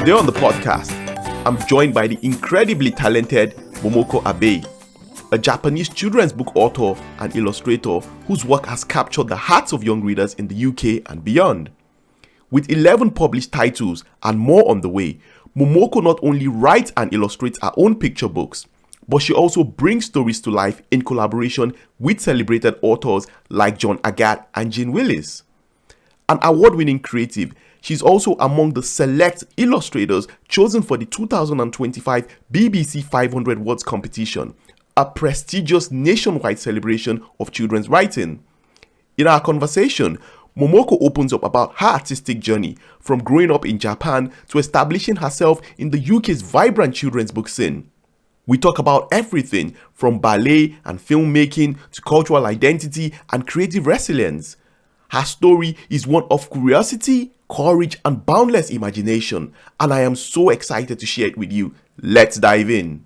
Today on the podcast, I'm joined by the incredibly talented Momoko Abe, a Japanese children's book author and illustrator whose work has captured the hearts of young readers in the UK and beyond. With 11 published titles and more on the way, Momoko not only writes and illustrates her own picture books, but she also brings stories to life in collaboration with celebrated authors like Agard and Jeanne Willis. An award-winning creative, she's also among the select illustrators chosen for the 2025 BBC 500 Words competition, a prestigious nationwide celebration of children's writing. In our conversation, Momoko opens up about her artistic journey from growing up in Japan to establishing herself in the UK's vibrant children's book scene. We talk about everything from ballet and filmmaking to cultural identity and creative resilience. Her story is one of curiosity, courage, and boundless imagination, and I am so excited to share it with you. Let's dive in.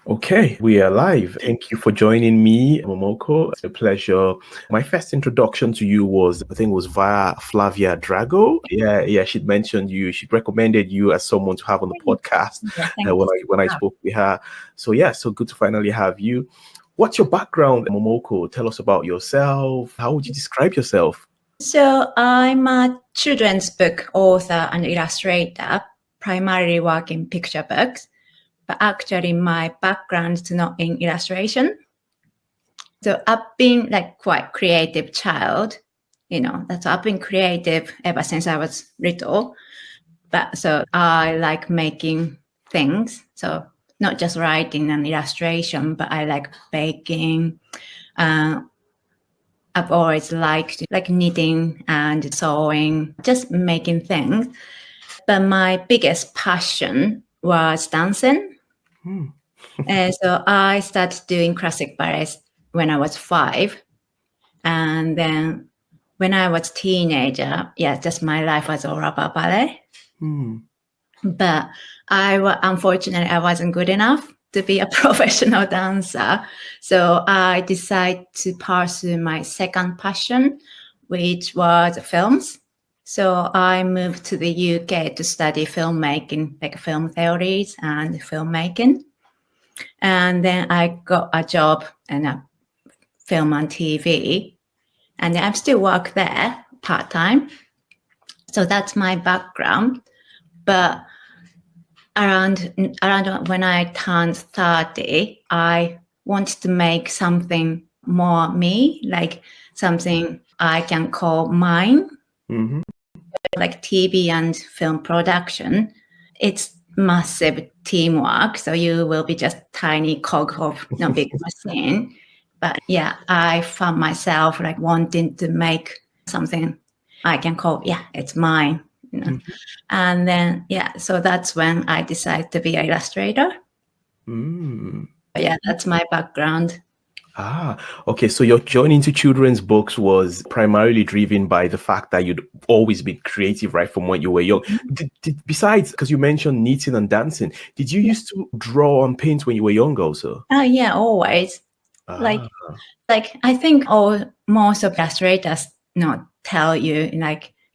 Okay, we are live. Thank you for joining me, Momoko. It's a pleasure. My first introduction to you was, I think it was via Flavia Drago. Yeah, she'd mentioned you. She recommended you as someone to have on the podcast when I spoke with her. So good to finally have you. What's your background, Momoko? Tell us about yourself. How would you describe yourself? So I'm a children's book author and illustrator, primarily work in picture books. But actually my background is not in illustration. So I've been quite creative child, I've been creative ever since I was little. But so I like making things. So not just writing and illustration, but I like baking. I've always liked knitting and sewing, just making things. But my biggest passion was dancing. And so I started doing classic ballet when I was 5. And then when I was teenager, just my life was all about ballet. But unfortunately, I wasn't good enough to be a professional dancer. So I decided to pursue my second passion, which was films. So I moved to the UK to study filmmaking, like film theories and filmmaking. And then I got a job in a film and TV. And I still work there part-time. So that's my background. But around when I turned 30, I wanted to make something more me, like something I can call mine. Mm-hmm. Like TV and film production, it's massive teamwork. So you will be just tiny cog of no big machine. But I found myself wanting to make something I can call, it's mine. Mm-hmm. And then, so that's when I decided to be an illustrator. That's my background. Okay. So your journey into children's books was primarily driven by the fact that you'd always been creative right from when you were young. Besides, because you mentioned knitting and dancing, did you used to draw and paint when you were young also? Always. I think most of illustrators tell you,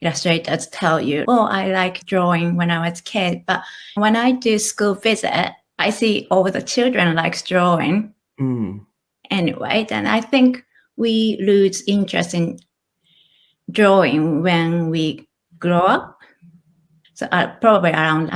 illustrators tell you, I like drawing when I was a kid. But when I do school visit, I see all the children likes drawing. Anyway, then I think we lose interest in drawing when we grow up. So probably around,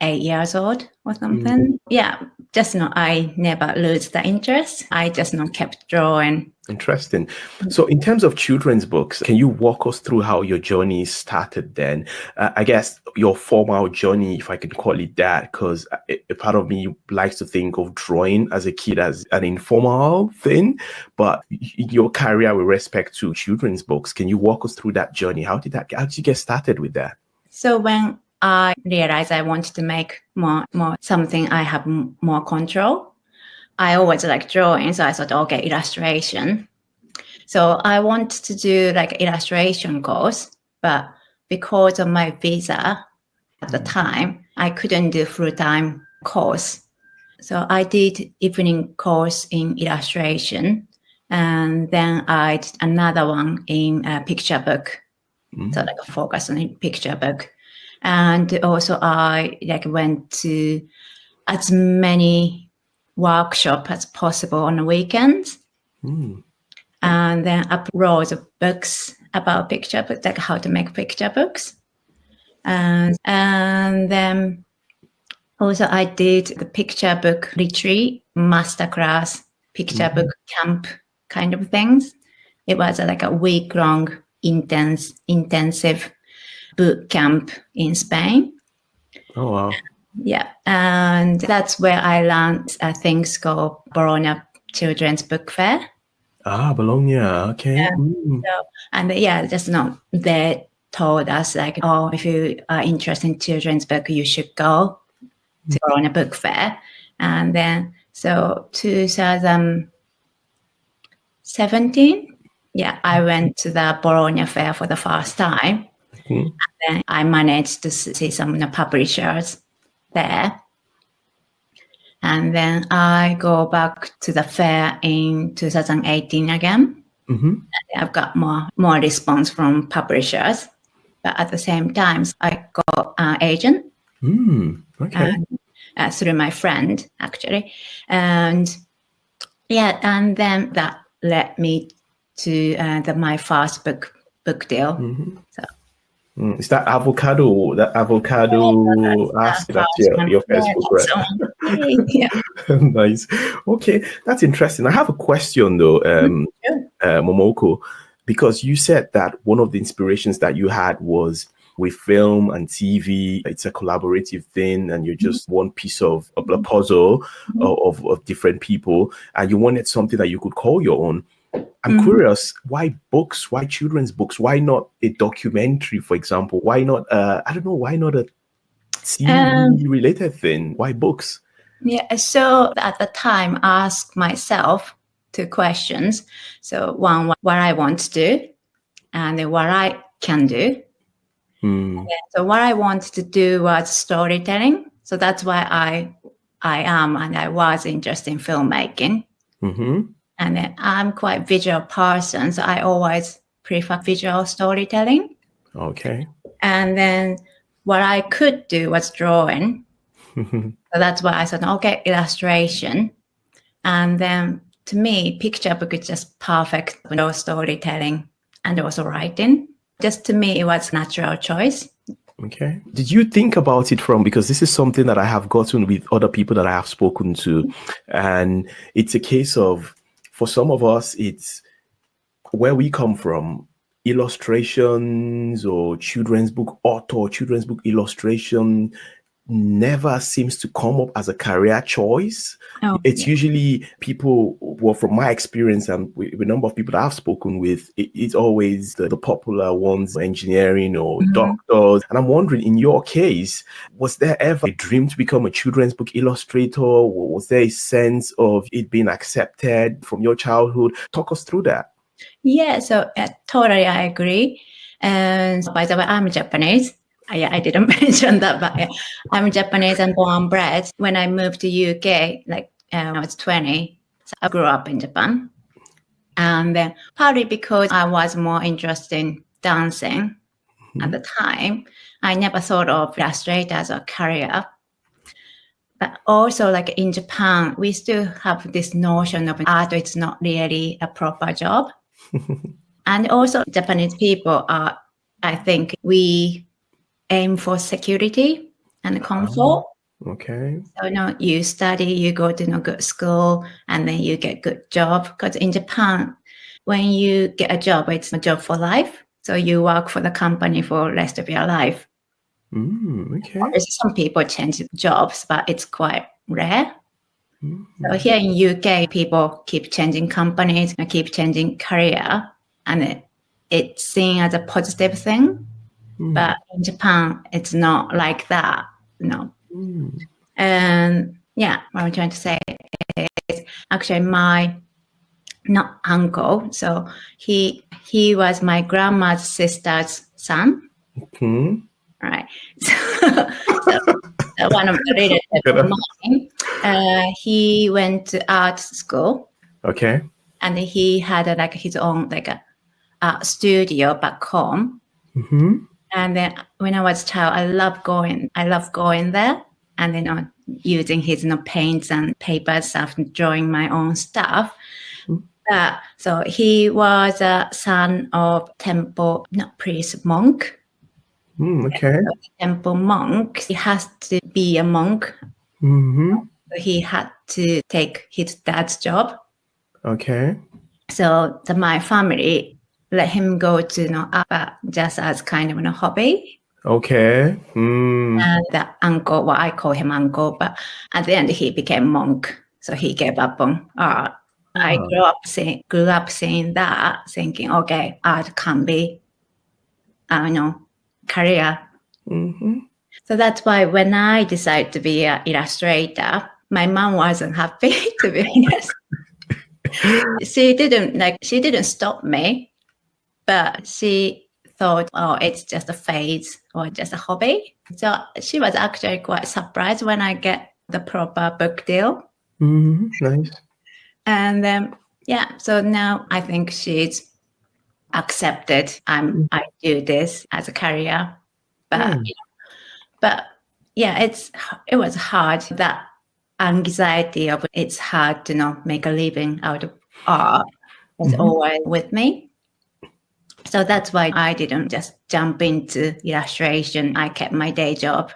8 years old or something. I never lose the interest. I just kept drawing. Interesting. So in terms of children's books, can you walk us through how your journey started then? I guess your formal journey, if I can call it that, because a part of me likes to think of drawing as a kid as an informal thing. But your career with respect to children's books, can you walk us through that journey? How did you get started with that? So when I realized I wanted to make more something I have more control, I always like drawing. So I thought, okay, illustration. So I wanted to do illustration course, but because of my visa at the time, I couldn't do full-time course. So I did evening course in illustration, and then I did another one in a picture book. So like a focus on a picture book. And also I went to as many workshops as possible on the weekends. And then upload of books about picture books, like how to make picture books. And then also I did the picture book retreat, masterclass, picture book camp kind of things. It was like a week-long intensive boot camp in Spain. Oh, wow. Yeah. And that's where I learned things called Bologna Children's Book Fair. Bologna. Okay. So, and just not they told us like, oh, if you are interested in children's book, you should go to Bologna Book Fair. And then, so 2017, I went to the Bologna Fair for the first time. And then I managed to see some of the publishers there. And then I go back to the fair in 2018 again. I've got more response from publishers, but at the same time, I got an agent. Okay. Through my friend, actually, and then that led me to my first book deal. So. Is that Avocado Asks? That's your first book, right? Yeah. Nice. Okay, that's interesting. I have a question though, Momoko, because you said that one of the inspirations that you had was with film and TV. It's a collaborative thing, and you're just one piece of a puzzle of different people, and you wanted something that you could call your own. I'm curious, why books? Why children's books? Why not a documentary, for example? Why not, why not a TV-related thing? Why books? Yeah, so at the time, I asked myself 2 questions. So one, what I want to do, and then what I can do. So what I wanted to do was storytelling. So that's why I am and I was interested in filmmaking. And then I'm quite visual person, so I always prefer visual storytelling. Okay. And then what I could do was drawing. So that's why I said, okay, illustration. And then to me, picture book is just perfect for storytelling and also writing. Just to me, it was natural choice. Okay. Did you think about it because this is something that I have gotten with other people that I have spoken to, and it's a case of, for some of us, it's where we come from, illustrations or children's book author, children's book illustration never seems to come up as a career choice. It's usually people, well, from my experience and with a number of people that I've spoken with, it's always the popular ones, engineering or doctors. And I'm wondering, in your case, was there ever a dream to become a children's book illustrator? Was there a sense of it being accepted from your childhood? Talk us through that. Yeah, so totally I agree. And by the way, I'm Japanese. I didn't mention that, but I'm Japanese and born and bred. When I moved to UK, when I was 20, so I grew up in Japan. And then partly because I was more interested in dancing at the time, I never thought of illustrator as a career. But also in Japan, we still have this notion of art is not really a proper job. And also Japanese people are, I think we aim for security and comfort. Okay. So you study, you go to good school, and then you get good job. Because in Japan, when you get a job, it's a job for life. So you work for the company for the rest of your life. Okay. Some people change jobs, but it's quite rare. So here in UK, people keep changing companies and keep changing career, and it's seen as a positive thing. But in Japan, it's not like that. No. And what I'm trying to say is actually my not uncle. So he was my grandma's sister's son. Right. So one of the relatives of mine, he went to art school. Okay. And he had his own art studio back home. Mm-hmm. And then when I was a child, I love going there and then using his paints and paper stuff, and drawing my own stuff. So he was a son of temple, not priest, monk. Okay. Temple monk. He has to be a monk. Mm-hmm. So he had to take his dad's job. Okay. So my family let him go to Abba just as kind of a hobby. Okay. And the uncle, well, I call him uncle, but at the end he became monk. So he gave up on art. I grew up seeing that, thinking, okay, art can be, career. Mm-hmm. So that's why when I decided to be an illustrator, my mom wasn't happy, to be honest. She didn't stop me, but she thought, oh, it's just a phase or just a hobby. So she was actually quite surprised when I get the proper book deal. Mm-hmm. Nice. And then, so now I think she's accepted I do this as a career. But it was hard. That anxiety of it's hard to make a living out of art was always with me. So that's why I didn't just jump into illustration. I kept my day job.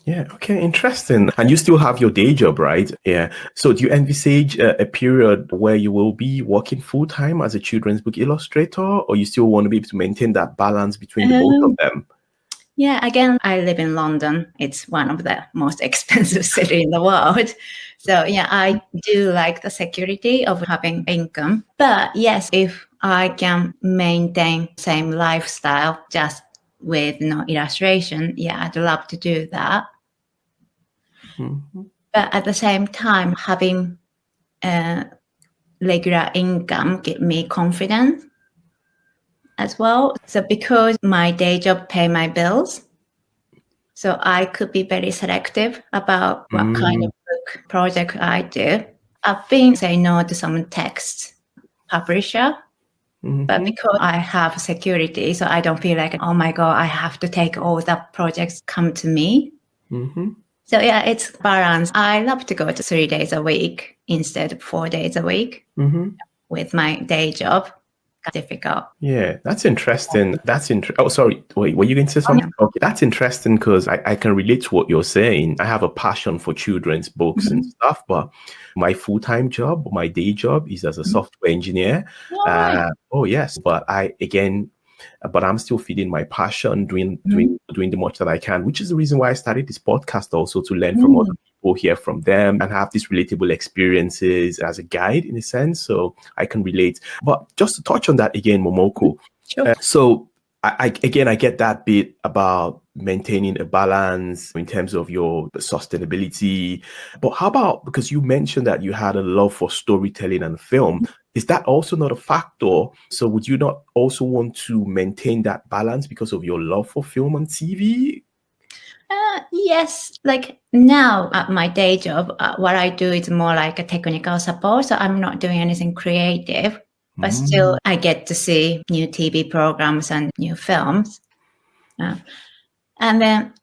Yeah. Okay. Interesting. And you still have your day job, right? Yeah. So do you envisage a period where you will be working full time as a children's book illustrator, or you still want to be able to maintain that balance between the both of them? Yeah. Again, I live in London. It's one of the most expensive cities in the world. So I do like the security of having income. But yes, if I can maintain same lifestyle just with illustration, I'd love to do that. Mm-hmm. But at the same time, having regular income give me confidence as well. So because my day job pay my bills, so I could be very selective about what kind of book project I do. I've been saying no to some text publisher, but because I have security, so I don't feel like, oh my God, I have to take all the projects come to me. Mm-hmm. So it's balance. I love to go to 3 days a week instead of 4 days a week with my day job. Difficult. Yeah, that's interesting. Oh, sorry. Wait, were you going to say something? Okay, that's interesting because I can relate to what you're saying. I have a passion for children's books and stuff, but my full-time job, my day job is as a software engineer. Oh, yes. But I'm still feeding my passion, doing the much that I can, which is the reason why I started this podcast also, to learn from other people, hear from them, and have these relatable experiences as a guide in a sense, so I can relate. But just to touch on that again, Momoko. Sure. So I get that bit about maintaining a balance in terms of your sustainability. But how about, because you mentioned that you had a love for storytelling and film, is that also not a factor? So would you not also want to maintain that balance because of your love for film and TV? Yes, like now at my day job, what I do is more like a technical support. So I'm not doing anything creative, but still I get to see new TV programs and new films. And then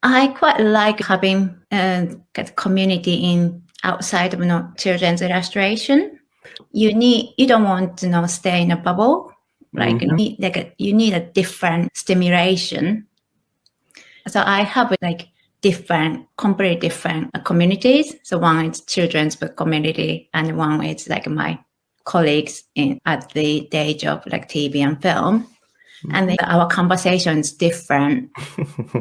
I quite like having a community in outside of children's illustration. You don't want to stay in a bubble. Like you need a different stimulation. So I have completely different communities. So one is children's book community, and one is like my colleagues at the day job, like TV and film. And then our conversation is different,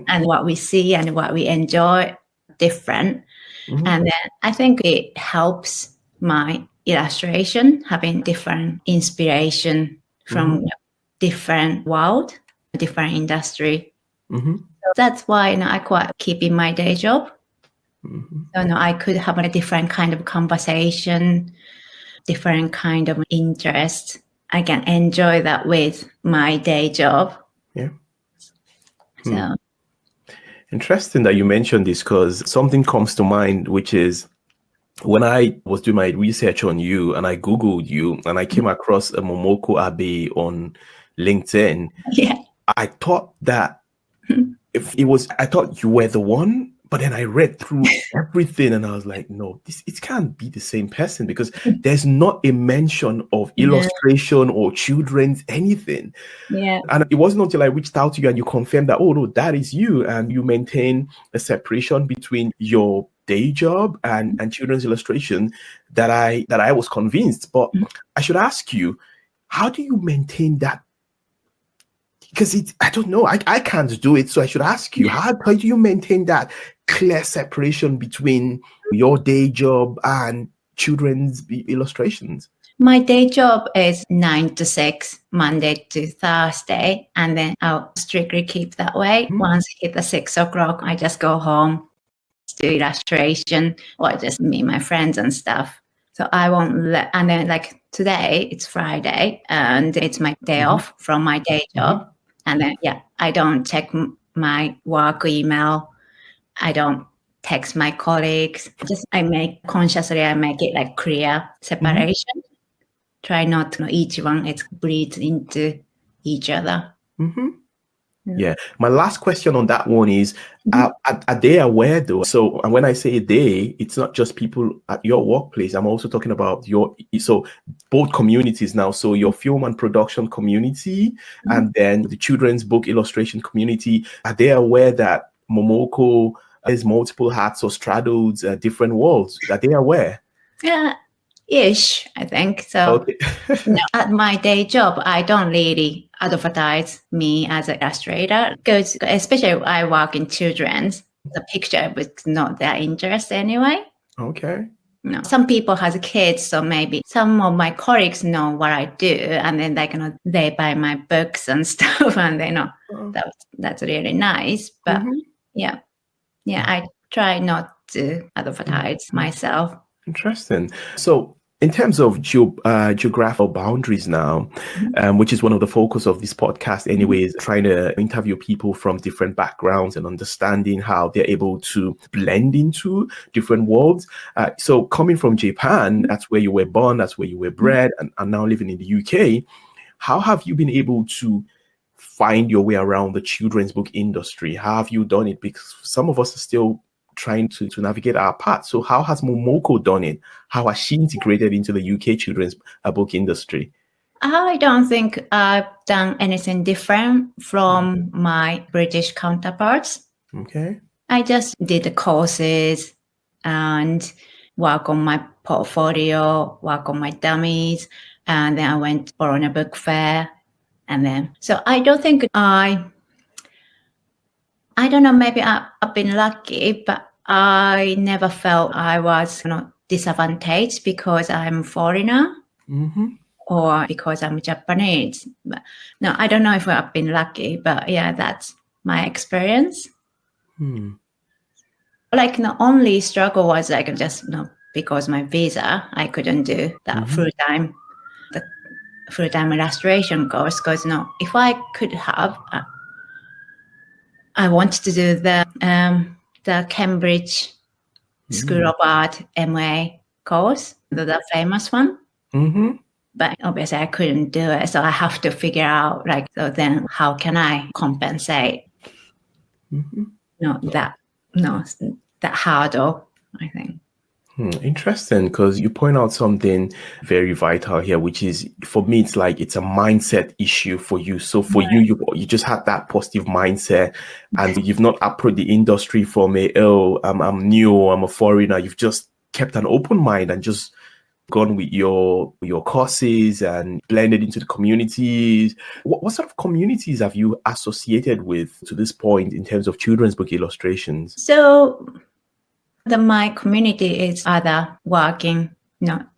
and what we see and what we enjoy different. And then I think it helps my illustration having different inspiration from different world, different industry. So that's why I quite keep in my day job. So I could have a different kind of conversation, different kind of interest. I can enjoy that with my day job. Yeah. So interesting that you mentioned this, because something comes to mind, which is when I was doing my research on you and I Googled you and I came across a Momoko Abe on LinkedIn. Yeah. I thought that I thought you were the one, but then I read through everything and I was like, no, it can't be the same person because there's not a mention of illustration or children's anything. Yeah. And it wasn't until I reached out to you and you confirmed that, oh no, that is you, and you maintain a separation between your day job and children's illustration that I was convinced. But I should ask you, how do you maintain that? Because I don't know, I can't do it. So I should ask you, how do you maintain that clear separation between your day job and children's illustrations? My day job is 9 to 6, Monday to Thursday, and then I'll strictly keep that way. Once I hit the 6 o'clock, I just go home, do illustration, or just meet my friends and stuff. So I won't and then like today, it's Friday, and it's my day off from my day job. And then, I don't check my work email. I don't text my colleagues. I make it like clear separation. Try not to each one is bleed into each other. Yeah. My last question on that one is, are they aware though? So and when I say they, it's not just people at your workplace. I'm also talking about so both communities now. So your film and production community and then the children's book illustration community. Are they aware that Momoko has multiple hats or straddles different worlds? Are they aware? Yeah. Ish, I think. So Okay. At my day job, I don't really advertise me as an illustrator because especially I work in children's, the picture was not their interest anyway. Okay. No, some people has kids, so maybe some of my colleagues know what I do, and then they buy my books and stuff, and they know that's really nice. But I try not to advertise myself. Interesting. So in terms of geographical boundaries now, which is one of the focus of this podcast anyways, trying to interview people from different backgrounds and understanding how they're able to blend into different worlds. So coming from Japan, that's where you were born, that's where you were bred, and now living in the UK, how have you been able to find your way around the children's book industry? How have you done it? Because some of us are still trying to navigate our path. So how has Momoko done it? How has she integrated into the UK children's book industry? I don't think I've done anything different from my British counterparts. Okay. I just did the courses and work on my portfolio, work on my dummies, and then I went on a book fair. And then, so I don't think I don't know, maybe I've been lucky, but I never felt I was disadvantaged because I'm a foreigner or because I'm Japanese. But no, I don't know if I've been lucky, but that's my experience. Like the only struggle was like just because my visa, I couldn't do that full-time illustration course because if I could have, I wanted to do the Cambridge School of Art MA course, the famous one. But obviously I couldn't do it. So I have to figure out so then how can I compensate that hurdle, I think. Interesting, because you point out something very vital here, which is, for me, it's like it's a mindset issue for you. So for you just had that positive mindset, and you've not approached the industry from I'm new, I'm a foreigner. You've just kept an open mind and just gone with your courses and blended into the communities. What sort of communities have you associated with to this point in terms of children's book illustrations? So my community is other working,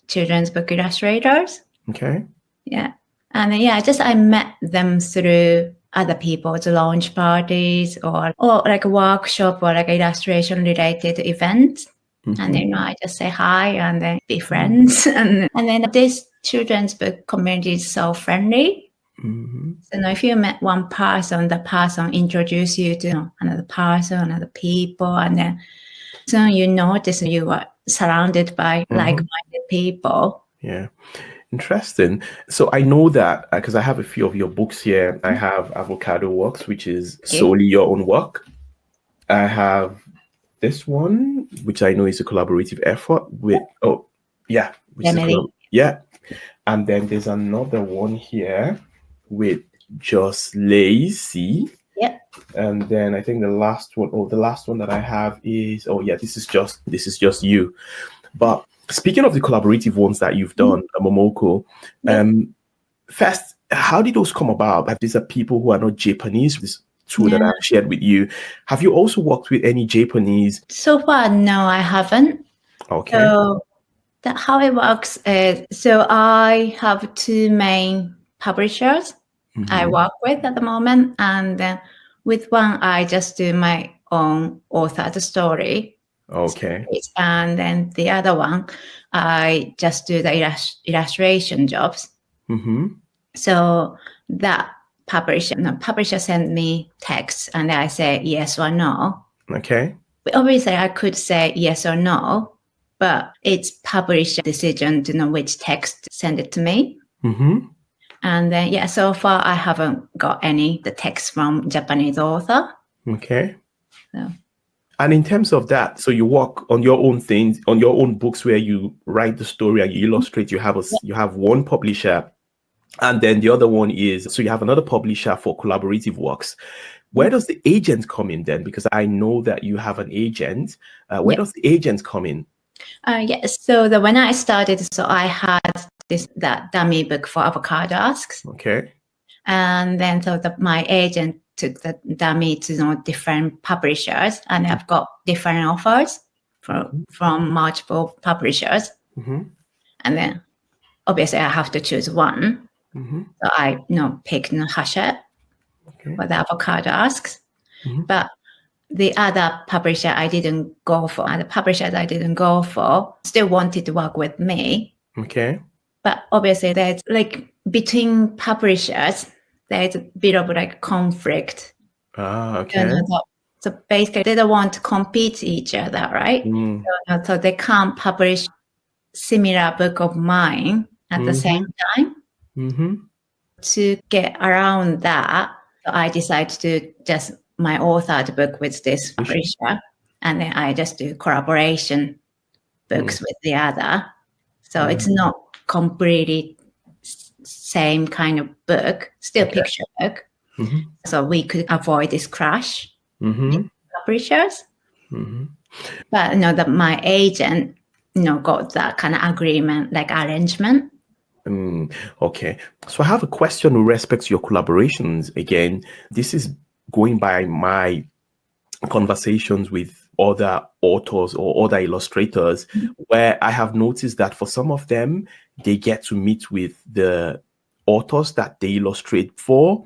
children's book illustrators. Okay. Yeah. And I met them through other people's launch parties or like a workshop or like illustration related events. And then I just say hi and then be friends. And then this children's book community is so friendly. So if you met one person, the person introduce you to another person, other people, and then so you notice you are surrounded by like-minded people. Yeah. Interesting. So I know that because I have a few of your books here. I have Avocado Asks, which is solely your own work. I have this one, which I know is a collaborative effort with, yeah. And then there's another one here with Just Lazy. Yeah. And then I think the last one that I have is, this is just you. But speaking of the collaborative ones that you've done, Momoko, first, how did those come about? These are people who are not Japanese, this two that I've shared with you. Have you also worked with any Japanese? So far, no, I haven't. Okay. So how it works is, so I have two main publishers I work with at the moment. And with one, I just do my own authored story. Okay. And then the other one, I just do the illustration jobs. So that publisher sent me text and I say yes or no. Okay. But obviously, I could say yes or no, but it's publisher decision to know which text to send it to me. And then, so far I haven't got the text from Japanese author. Okay. So. And in terms of that, so you work on your own things, on your own books where you write the story and you illustrate. You have one publisher, and then the other one is, so you have another publisher for collaborative works. Where does the agent come in then? Because I know that you have an agent. Where does the agent come in? So when I started, so I had that dummy book for Avocado Asks. Okay. And then my agent took the dummy to different publishers, and I've got different offers from multiple publishers. And then obviously I have to choose one. So I picked Hachette for the Avocado Asks. But the other publisher I didn't go for, and the publishers I didn't go for still wanted to work with me. Okay. But obviously there's between publishers, there's a bit of conflict. Okay. So basically they don't want to compete each other, right? So they can't publish similar book of mine at the same time. To get around that, so I decided to do just my authored book with this publisher, and then I just do collaboration books with the other. So it's not completely same kind of book, still picture book. So we could avoid this clash in publishers. But that my agent, got that kind of agreement, arrangement. Okay. So I have a question with respect to your collaborations. Again, this is going by my conversations with other authors or other illustrators, where I have noticed that for some of them, they get to meet with the authors that they illustrate for.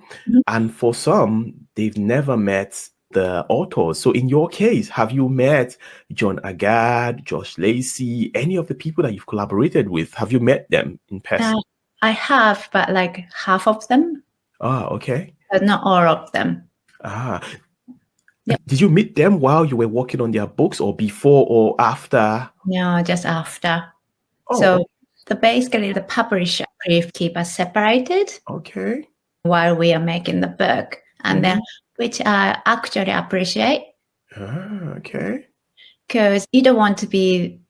And for some, they've never met the authors. So in your case, have you met John Agard, Josh Lacey, any of the people that you've collaborated with? Have you met them in person? I have, but half of them. Okay. But not all of them. Did you meet them while you were working on their books, or before or after? No, just after. So basically the publisher keep us separated. Okay. While we are making the book, and then which I actually appreciate. Okay. Because you don't want to be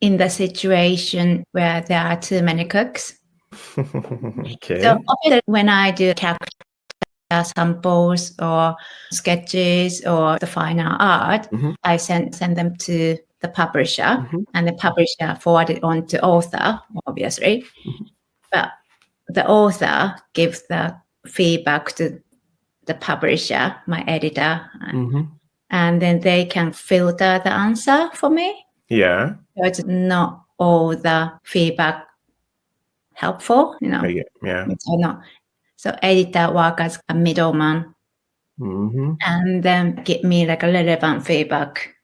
in the situation where there are too many cooks. Okay. So obviously when I do character samples or sketches or the final art, I send them to the publisher, and the publisher forward it on to author, obviously. But the author gives the feedback to the publisher, my editor, and then they can filter the answer for me. Yeah. So it's not all the feedback helpful, Yeah. So not. So editor work as a middleman, and then give me a relevant feedback.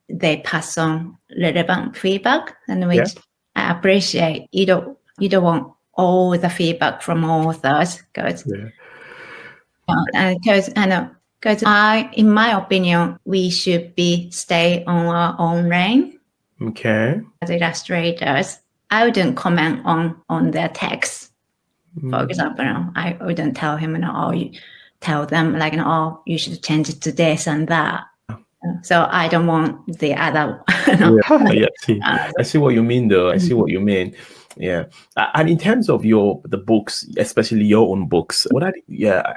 They pass on relevant feedback, and which I appreciate. You don't want all the feedback from authors, because in my opinion, we should stay on our own lane. Okay. As illustrators, I wouldn't comment on their text. For example, I wouldn't tell him, or you tell them like, oh, you should change it to this and that. So I don't want the other. I see what you mean, though. I see what you mean. Yeah. And in terms of the books, especially your own books,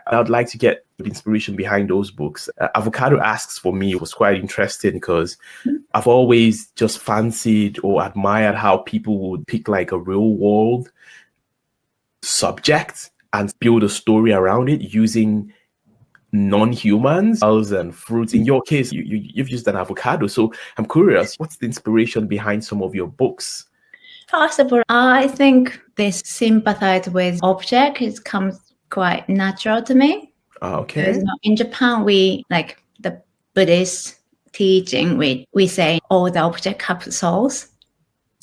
I'd like to get the inspiration behind those books. Avocado Asks for me was quite interesting because I've always just fancied or admired how people would pick like a real world subject and build a story around it using non-humans and fruits. In your case, you've used an avocado. So I'm curious, what's the inspiration behind some of your books? Possible. I think this sympathize with object it comes quite natural to me. Okay. Because, in Japan, we like the Buddhist teaching. We say all the objects have souls.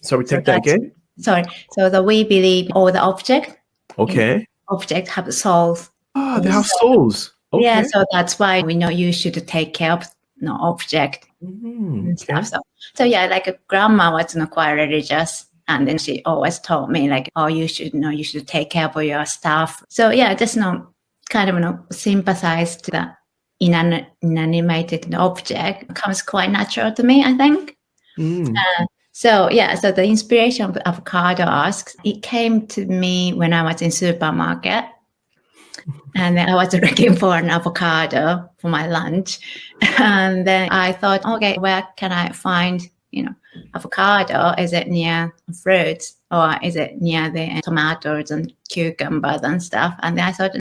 Sorry, take that again. Sorry. So that we believe all the objects. Okay. Objects have souls. They have souls. Okay. Yeah. So that's why we know you should take care of object and stuff. So yeah, like a grandma was not quite religious. And then she always told me like, oh, you should take care of your stuff. So yeah, just kind of sympathize to the inanimated object comes quite natural to me, I think. So the inspiration of Avocado Asks, it came to me when I was in supermarket. And then I was looking for an avocado for my lunch. And then I thought, okay, where can I find, avocado? Is it near fruits or is it near the tomatoes and cucumbers and stuff? And then I thought,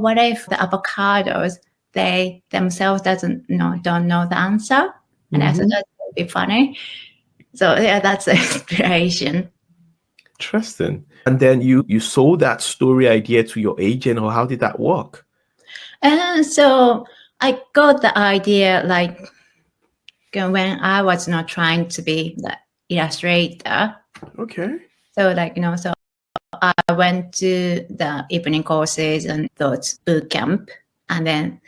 what if the avocados, they themselves don't know the answer? And I thought that would be funny. So yeah, that's the inspiration. Interesting. And then you sold that story idea to your agent, or how did that work? And so I got the idea like when I was not trying to be the illustrator. Okay. So so I went to the evening courses and those boot camp, and then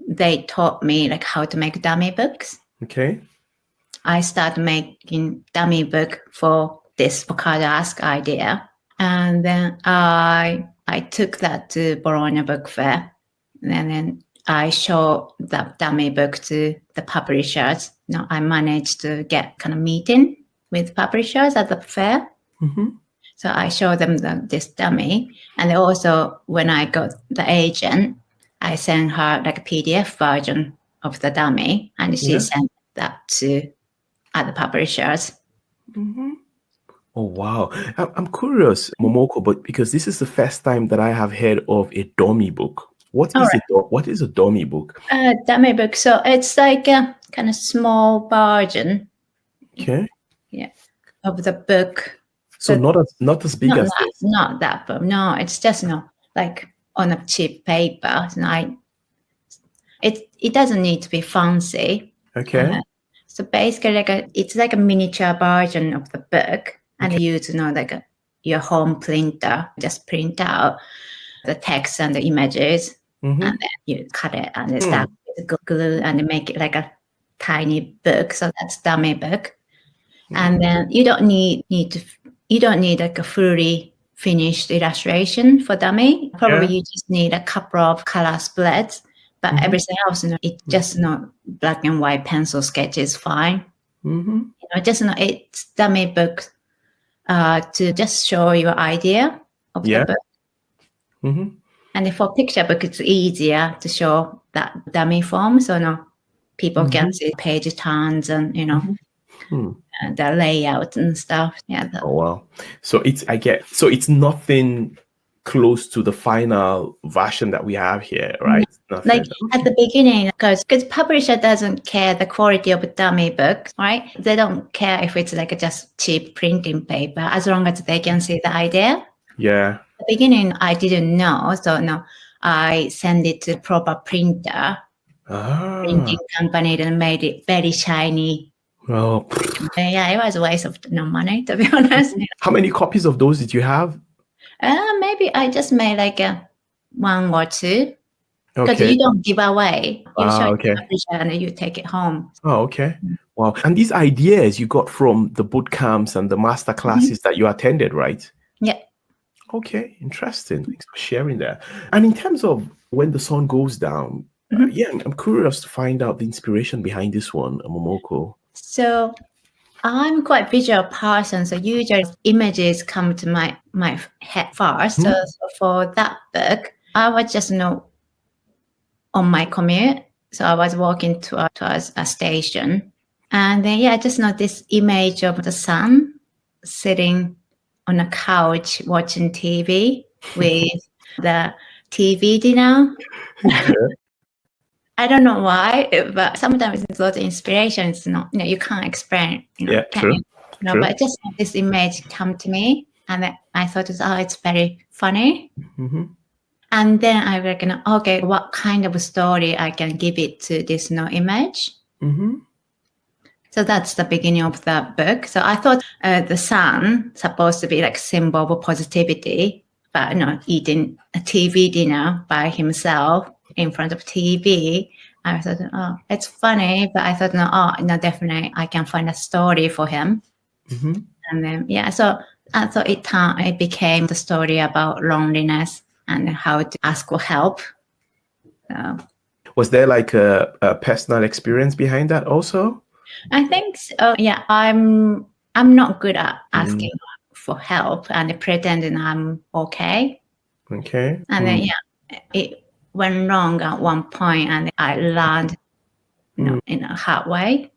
they taught me like how to make dummy books. Okay. I started making dummy book for this Avocado Ask idea. And then I took that to Bologna Book Fair. And then I showed the dummy book to the publishers. I managed to get kind of meeting with publishers at the fair. So I showed them this dummy. And also when I got the agent, I sent her like a PDF version of the dummy. And she sent that to other publishers. Oh, wow. I'm curious, Momoko, but because this is the first time that I have heard of a dummy book. What is a dummy book? Dummy book. So it's like a kind of small version. Okay. Yeah. Of the book. So not as big as this. Not that book. No, it's just like on a cheap paper. It doesn't need to be fancy. Okay. So basically, it's like a miniature version of the book, and you use your home printer, just print out the text and the images, and then you cut it and stuff with glue and make it like a tiny book. So that's dummy book, and then you don't need like a fully finished illustration for dummy. Probably you just need a couple of color splits. But everything else, it's just black and white pencil sketch is fine. It's dummy book to just show your idea of the book. And for picture book, it's easier to show that dummy form, so people can see page turns and the layout and stuff. Yeah. Oh wow! So it's nothing close to the final version that we have here, right? Like at the beginning, because publisher doesn't care the quality of a dummy book, right? They don't care if it's like just cheap printing paper, as long as they can see the idea. Yeah. At the beginning, I didn't know, so I sent it to proper printer, printing company, and made it very shiny. Oh. Yeah, it was a waste of money, to be honest. How many copies of those did you have? Maybe I just made like one or two. Because you don't give away. You show the publisher and you take it home. Oh, okay. Wow. And these ideas you got from the boot camps and the master classes that you attended, right? Yeah. Okay, interesting. Thanks for sharing that. And in terms of when the sun goes down, yeah, I'm curious to find out the inspiration behind this one, Momoko. So I'm quite visual person, so usually images come to my head first. So for that book, I was just on my commute. So I was walking towards a station, and then I just this image of the sun sitting on a couch watching TV with the TV dinner. I don't know why, but sometimes those inspirations, you can't explain, Yeah, can true. you? True. But just this image come to me, and then I thought, it's very funny. And then I reckon, okay, what kind of story I can give it to this image? So that's the beginning of the book. So I thought the sun supposed to be like symbol of positivity, but eating a TV dinner by himself in front of TV. I thought, it's funny, but I thought, no, definitely I can find a story for him. And then, so I thought it became the story about loneliness and how to ask for help. So, was there like a personal experience behind that also? I think so. Yeah, I'm not good at asking for help and pretending I'm okay. Okay. And then it went wrong at one point, and I learned, in a hard way.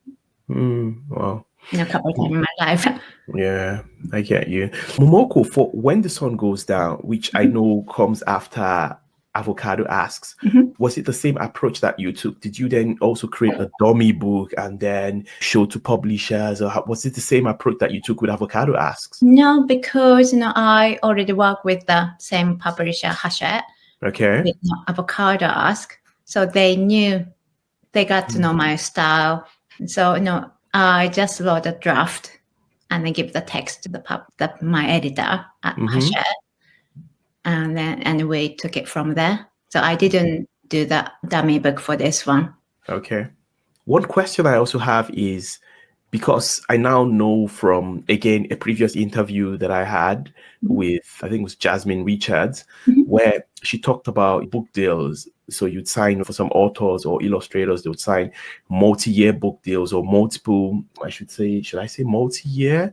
Wow. A couple of times in my life. Yeah, I get you. Momoko, for When the Sun Goes Down, which I know comes after Avocado Asks, was it the same approach that you took? Did you then also create a dummy book and then show to publishers? Or was it the same approach that you took with Avocado Asks? No, because I already work with the same publisher, Hachette, Okay. with Avocado Asks. So they got to know my style. So I just wrote a draft and then give the text to my editor at Hachette. And we took it from there. So I didn't do the dummy book for this one. Okay. One question I also have is, because I now know from, again, a previous interview that I had with, I think it was Jasmine Richards, where she talked about book deals. So you'd sign for some authors or illustrators, they would sign multi-year book deals or multiple, should I say multi-year?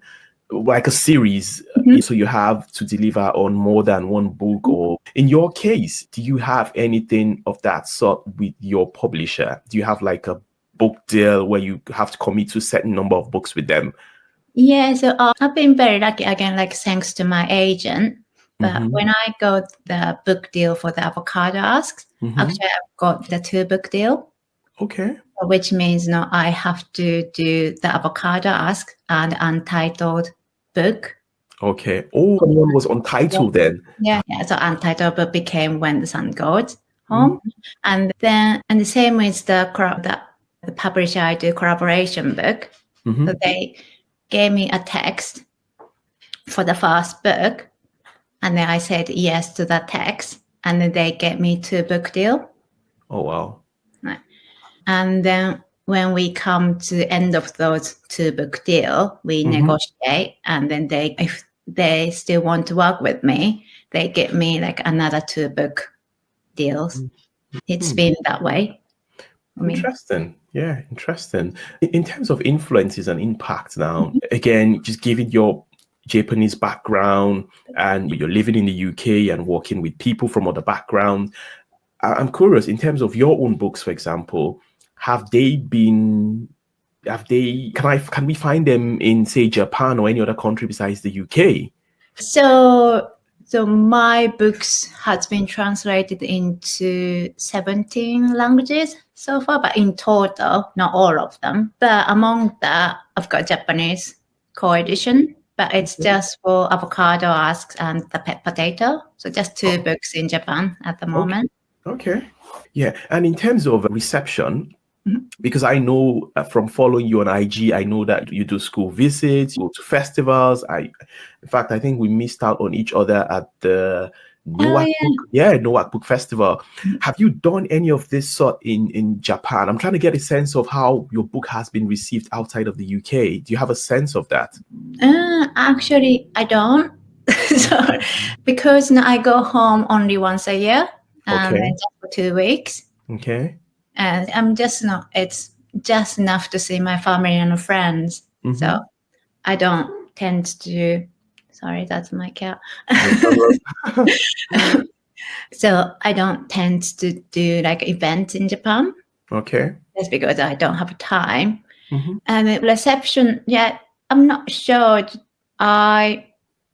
Like a series. So you have to deliver on more than one book. Or in your case, do you have anything of that sort with your publisher? Do you have like a book deal where you have to commit to a certain number of books with them? Yeah, so I've been very lucky again, like thanks to my agent. But when I got the book deal for the Avocado Asks, actually I've got the 2-book deal. Okay. Which means I have to do the Avocado Ask and Untitled book. Okay. Oh, one was Untitled then. Yeah. So Untitled book became When the Sun Goes Home. And the same with the publisher I do collaboration book. So they gave me a text for the first book, and then I said yes to that text, and then they gave me 2-book deal. Oh wow. Right. And then when we come to the end of those 2-book deal, we negotiate, and then if they still want to work with me, they give me like another 2-book deals. It's been that way. Interesting. Yeah, interesting. In terms of influences and impact now, again, just given your Japanese background and you're living in the UK and working with people from other backgrounds, I'm curious, in terms of your own books, for example, can we find them in, say, Japan or any other country besides the UK? So my books has been translated into 17 languages so far, but in total, not all of them. But among that, I've got Japanese co-edition, but it's just for Avocado Asks and the Pet Potato. So just 2 books in Japan at the moment. Okay. Yeah. And in terms of reception, because I know from following you on IG, I know that you do school visits, you go to festivals. In fact, I think we missed out on each other at the Noak Book Festival. Have you done any of this sort in Japan? I'm trying to get a sense of how your book has been received outside of the UK. Do you have a sense of that? Actually, I don't. So, because I go home only once a year, and Okay. just for 2 weeks, Okay. and I'm just not. It's just enough to see my family and friends. So I don't tend to. Sorry, that's my cat. So I don't tend to do like events in Japan. Okay. That's because I don't have time. And the reception, I'm not sure.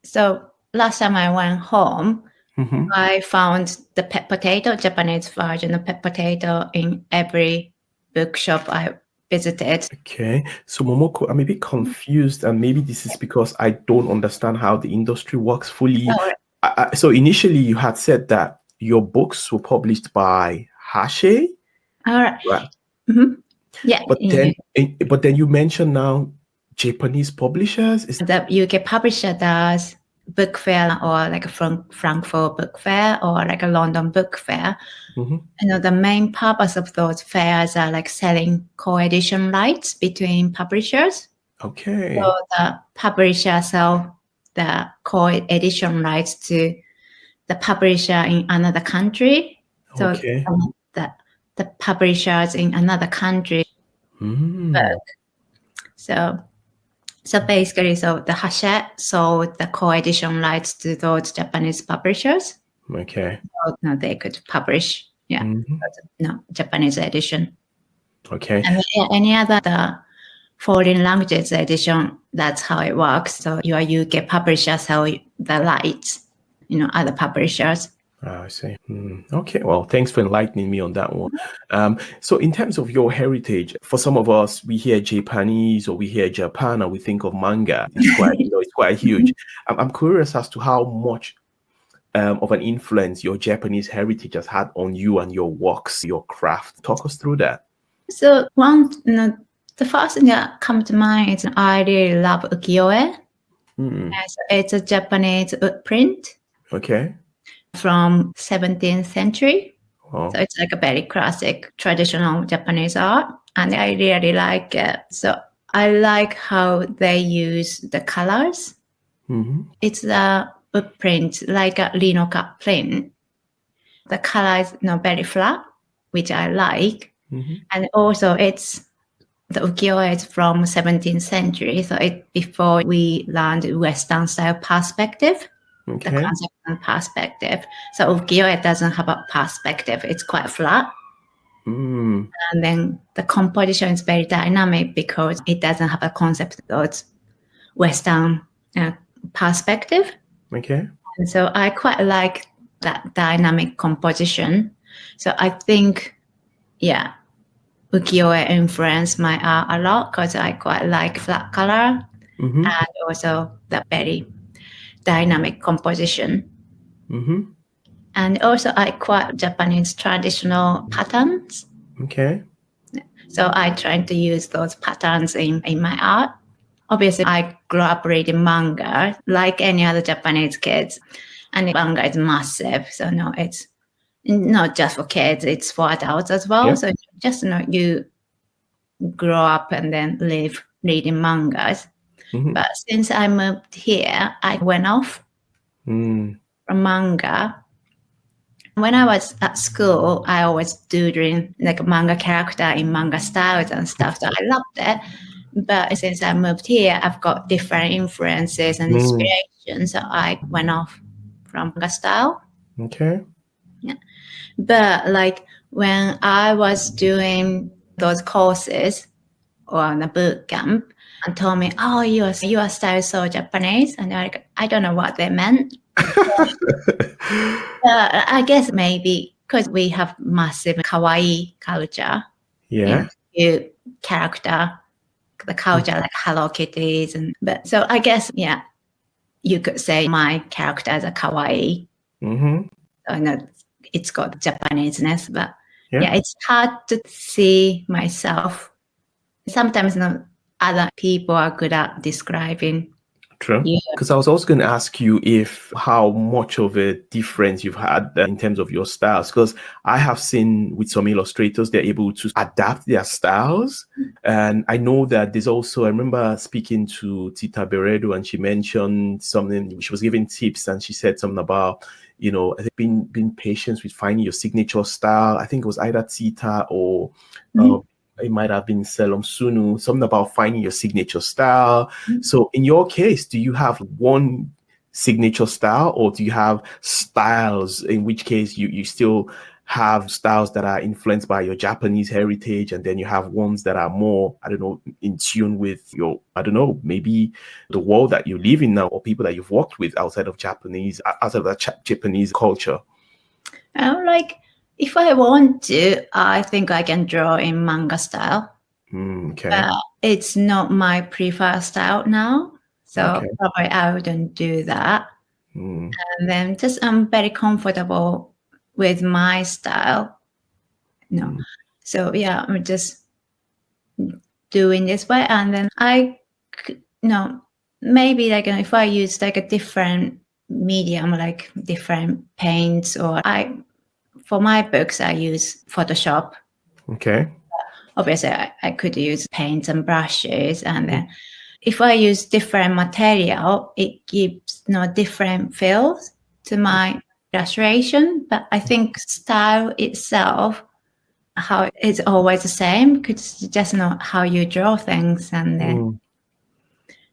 So last time I went home, I found the pet potato, Japanese version of pet potato, in every bookshop I visited. Okay. So Momoko, I'm a bit confused, and maybe this is because I don't understand how the industry works fully. So initially you had said that your books were published by Hashe. All right. Right. Yeah. But then you mentioned now Japanese publishers. The UK publisher does book fair, or like a Frankfurt book fair, or like a London book fair. The main purpose of those fairs are like selling co-edition rights between publishers. Okay. So the publisher sell the co-edition rights to the publisher in another country. So Okay. the publishers in another country book. So basically, the Hachette sold the co-edition rights to those Japanese publishers. Okay. So they could publish, Japanese edition. Okay. And any other foreign languages edition, that's how it works. So your UK publisher sell the rights, other publishers. I see. Okay, well, thanks for enlightening me on that one. So in terms of your heritage, for some of us, we hear Japanese or we hear Japan and we think of manga. It's quite, it's quite huge. I'm curious as to how much of an influence your Japanese heritage has had on you and your works, your craft. Talk us through that. So the first thing that comes to mind is I really love Ukiyo-e. It's a Japanese wood print. Okay. From 17th century. Wow. So it's like a very classic traditional Japanese art, and I really like it. So I like how they use the colors. It's a wood print, like a lino cut print. The color is very flat, which I like. And also it's the ukiyo-e is from 17th century, so it's before we learned Western style perspective. Okay. The concept and perspective. So ukiyo-e doesn't have a perspective. It's quite flat. And then the composition is very dynamic because it doesn't have a concept of Western perspective. Okay. And so I quite like that dynamic composition. So I think, ukiyo-e influenced my art a lot because I quite like flat color and also the very dynamic composition. And also I quite Japanese traditional patterns. Okay. So I try to use those patterns in my art. Obviously, I grew up reading manga like any other Japanese kids. And manga is massive. So it's not just for kids, it's for adults as well. Yeah. So just you grow up and then live reading mangas. But since I moved here, I went off from manga. When I was at school, I was doodling like a manga character in manga styles and stuff. So I loved it. But since I moved here, I've got different influences and inspirations. So I went off from manga style. Okay. Yeah. But like when I was doing those courses or on a boot camp, and told me, "Oh, your style is so Japanese," and I don't know what they meant. I guess maybe because we have massive kawaii culture. Yeah. Character, the culture like Hello Kitties, so I guess you could say my character is a kawaii. So it's got Japaneseness, but it's hard to see myself. Sometimes other people are good at describing True. Yeah. Because I was also going to ask you if how much of a difference you've had in terms of your styles. Because I have seen with some illustrators, they're able to adapt their styles. And I know that there's also, I remember speaking to Tita Beredo and she mentioned something, she was giving tips and she said something about, you know, I think being patient with finding your signature style. I think it was either Tita or it might have been Selom Sunu, something about finding your signature style. So in your case, do you have one signature style or do you have styles, in which case you still have styles that are influenced by your Japanese heritage and then you have ones that are more, I don't know, in tune with your, I don't know, maybe the world that you live in now or people that you've worked with outside of Japanese, outside of that Japanese culture? Like, if I want to, I think I can draw in manga style. Okay. But it's not my preferred style now. So Okay. probably I wouldn't do that. And then just I'm very comfortable with my style. No. So yeah, I'm just doing this way. And then maybe like if I use like a different medium, like different paints, or for my books, I use Photoshop. Okay. Obviously, I could use paints and brushes. And then if I use different material, it gives different feels to my illustration. But I think style itself, how it's always the same, because it's just not how you draw things. And then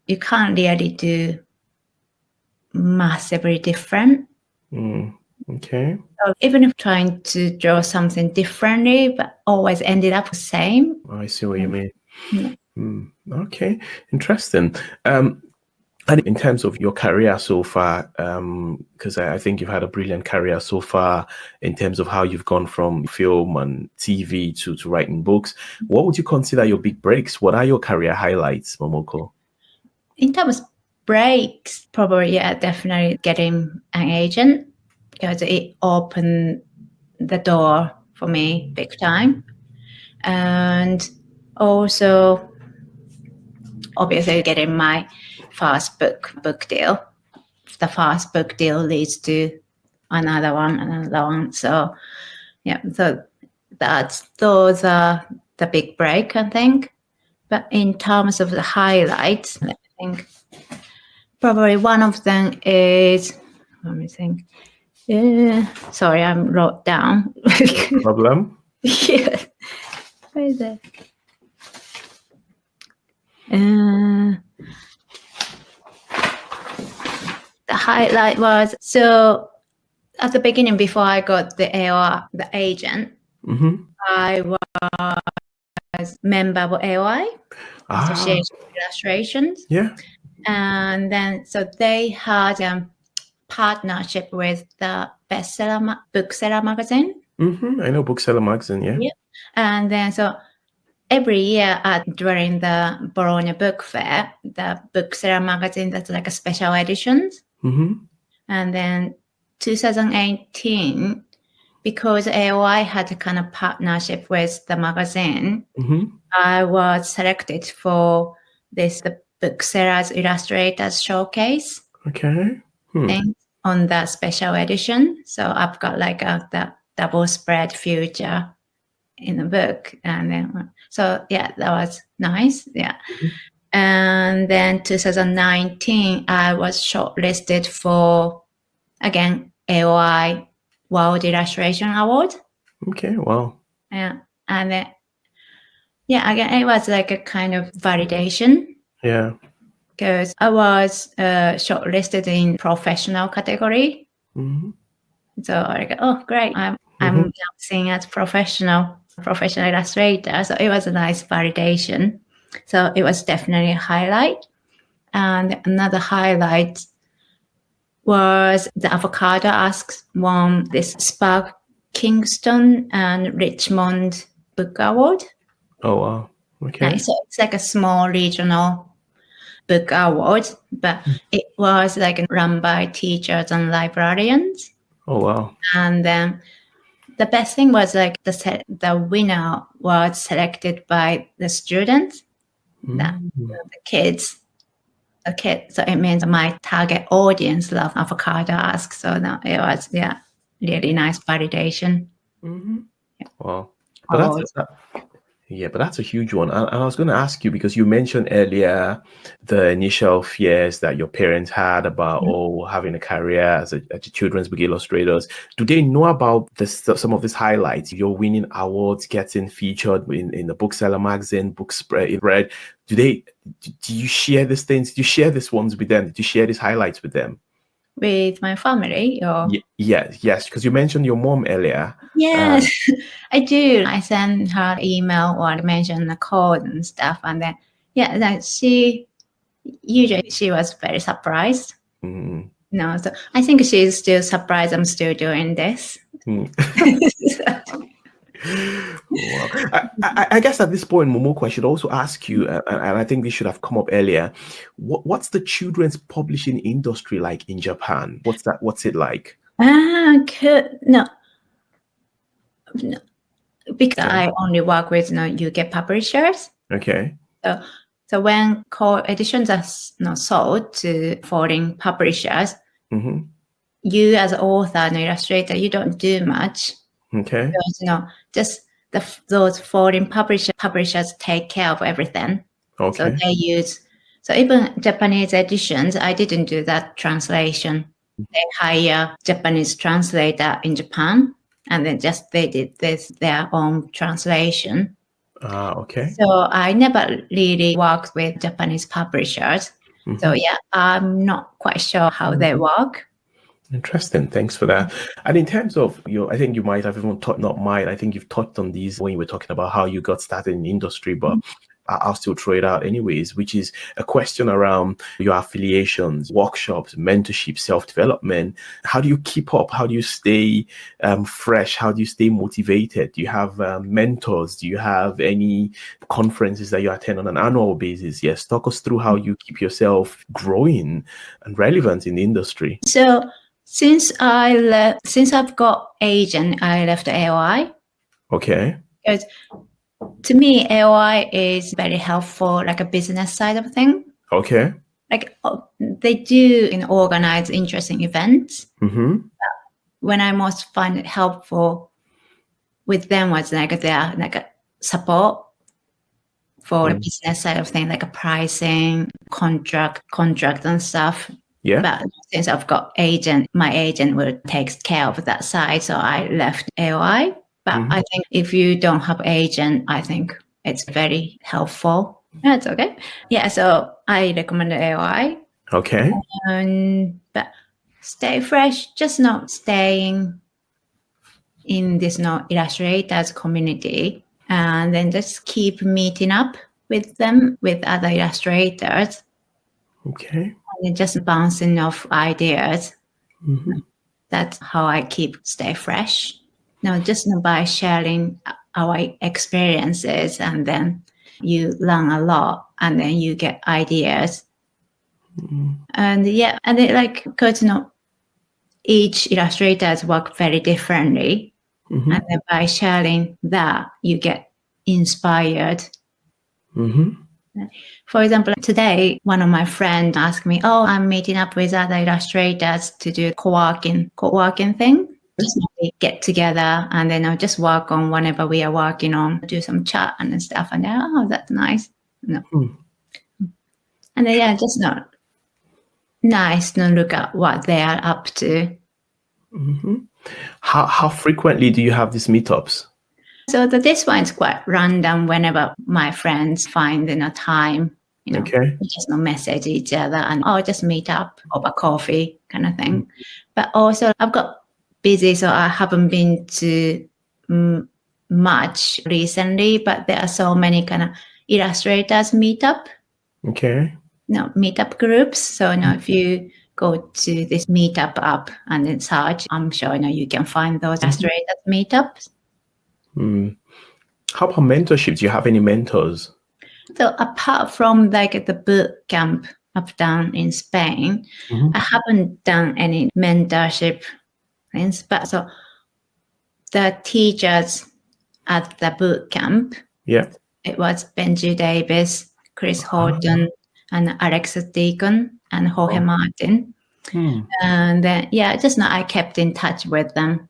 you can't really do massively different. Okay. So even if trying to draw something differently, but always ended up the same. I see what you mean. Yeah. Okay, interesting. And in terms of your career so far, because I think you've had a brilliant career so far in terms of how you've gone from film and TV to writing books, what would you consider your big breaks? What are your career highlights, Momoko? In terms of breaks, probably, definitely getting an agent, because it opened the door for me big time. And also, obviously, getting my first book deal. The first book deal leads to another one. So, yeah, so those are the big break, I think. But in terms of the highlights, I think probably one of them is, let me think. Sorry, I wrote down. Problem? Yeah. Where is it? The highlight was, so at the beginning, before I got the AOI, the agent, I was member of AOI, Association of Illustrations. Yeah. And then, so they had a partnership with the bookseller magazine. I know Bookseller Magazine, yeah. And then, so every year during the Bologna Book Fair, the bookseller magazine, that's like a special editions. And then 2018, because AOI had a kind of partnership with the magazine, I was selected for the Booksellers Illustrators Showcase thing on the special edition. So I've got like the double spread future in the book. And then, so yeah, that was nice. Yeah. And then 2019, I was shortlisted for, again, AOI World Illustration Award. Okay, wow. Yeah. And then, yeah, again, it was like a kind of validation. Yeah. Because I was shortlisted in professional category. So I go, oh, great. I'm seen as professional illustrator. So it was a nice validation. So it was definitely a highlight. And another highlight was the Avocado Asks won this Spark Kingston and Richmond Book Award. Oh, wow. Okay. So it's like a small regional book award, but it was like run by teachers and librarians. Oh, wow. And then the best thing was like the winner was selected by the students, the kids. a kid. So it means my target audience love Avocado Asks. So no, it was really nice validation. Wow. But that's a huge one. And I was going to ask you, because you mentioned earlier the initial fears that your parents had about having a career as a children's book illustrators. Do they know about some of these highlights? You're winning awards, getting featured in the Bookseller magazine, book spread. Do you share these things? Do you share these ones with them? Do you share these highlights with them? With my family? Or Yes, because you mentioned your mom earlier. Yes, I do. I send her email or I mention the code and stuff, and then that she was very surprised. No, so I think she's still surprised I'm still doing this. Wow. I guess at this point, Momoko, I should also ask you, and I think this should have come up earlier. What's the children's publishing industry like in Japan? What's it like? No, because I only work with UK publishers. Okay. So when co-editions are sold to foreign publishers, you as an author and illustrator, you don't do much. Okay. Because, just those foreign publishers take care of everything. Okay. So they use. So even Japanese editions, I didn't do that translation. They hire Japanese translator in Japan, and then they did their own translation. Okay. So I never really worked with Japanese publishers. So I'm not quite sure how they work. Interesting. Thanks for that. And in terms of I think you might have even I think you've touched on these when you were talking about how you got started in the industry, but I'll still throw it out anyways, which is a question around your affiliations, workshops, mentorship, self-development. How do you keep up? How do you stay fresh? How do you stay motivated? Do you have mentors? Do you have any conferences that you attend on an annual basis? Yes. Talk us through how you keep yourself growing and relevant in the industry. So since I've got agent, I left AOI. Okay. Because to me, AOI is very helpful, like a business side of thing. Okay. Like they do organize interesting events. When I most find it helpful with them was like their a support for the business side of things, like a pricing, contract and stuff. Yeah. But since I've got agent, my agent will take care of that side. So I left AOI. But I think if you don't have agent, I think it's very helpful. That's okay. Yeah, so I recommend AOI. Okay. But stay fresh, just not staying in this illustrators community, and then just keep meeting up with them, with other illustrators. Okay. And just bouncing off ideas. That's how I stay fresh. Just by sharing our experiences, and then you learn a lot, and then you get ideas. And because each illustrators work very differently, and then by sharing that, you get inspired. For example, today, one of my friends asked me, I'm meeting up with other illustrators to do co-working thing. Just get together and then I'll just work on whatever we are working on, do some chat and stuff. And then, that's nice. And then, just not nice to look at what they are up to. How frequently do you have these meetups? So this one is quite random. Whenever my friends find time, okay, we just message each other and just meet up over coffee kind of thing. But also I've got busy, so I haven't been to much recently. But there are so many kind of illustrators meetup. Okay. Meetup groups. So if you go to this meetup app and then search, I'm sure you can find those illustrators meetups. How about mentorship? Do you have any mentors? So apart from the boot camp I've done in Spain, I haven't done any mentorship things. But so the teachers at the boot camp, it was Benji Davis, Chris Horton, and Alex Deacon and Jorge Martin. And then, just now I kept in touch with them.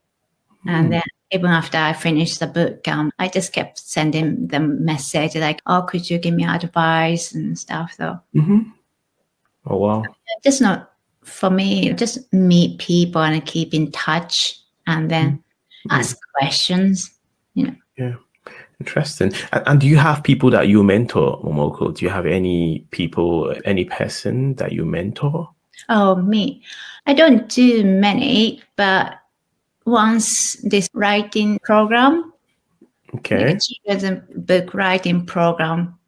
And then even after I finished the book, I just kept sending them message like, oh, could you give me advice and stuff. So, Oh, wow. just not for me, just meet people and keep in touch and then ask questions, Yeah. Interesting. And do you have people that you mentor, Momoko? Do you have any people, any person that you mentor? Oh, me. I don't do many, but once this writing program, Okay. like a children's book writing program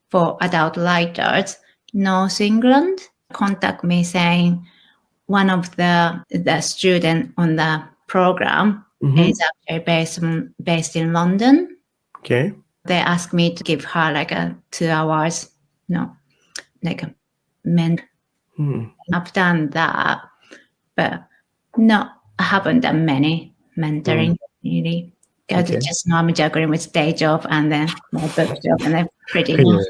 for adult writers, North England, contact me saying one of the student on the program is actually based in London. Okay. They asked me to give her like a 2 hours, like a mentor. I've done that, but I haven't done many mentoring really. Because it's just I'm juggling with day job and then my book job, and they're pretty long.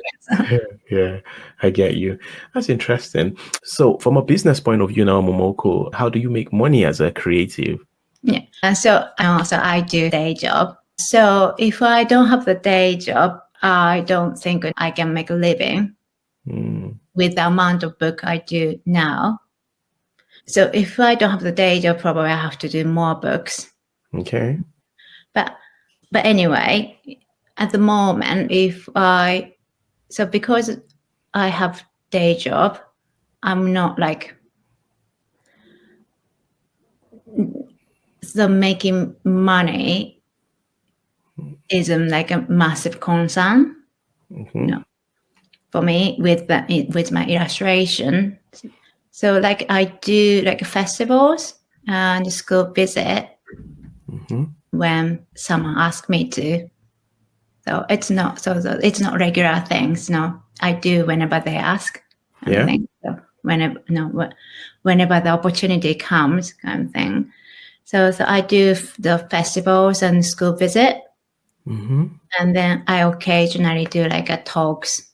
Yeah, I get you. That's interesting. So from a business point of view now, Momoko, how do you make money as a creative? Yeah. And so also I do day job. So if I don't have the day job, I don't think I can make a living with the amount of book I do now. So if I don't have the day job, probably I have to do more books. Okay. But anyway, at the moment, because I have day job, I'm not like, so making money isn't like a massive concern. For me with my illustration. So like I do like festivals and school visit when someone asks me to. So it's not regular things. No, I do whenever they ask. Yeah. So whenever the opportunity comes, kind of thing. So I do the festivals and school visit, and then I occasionally do like a talks.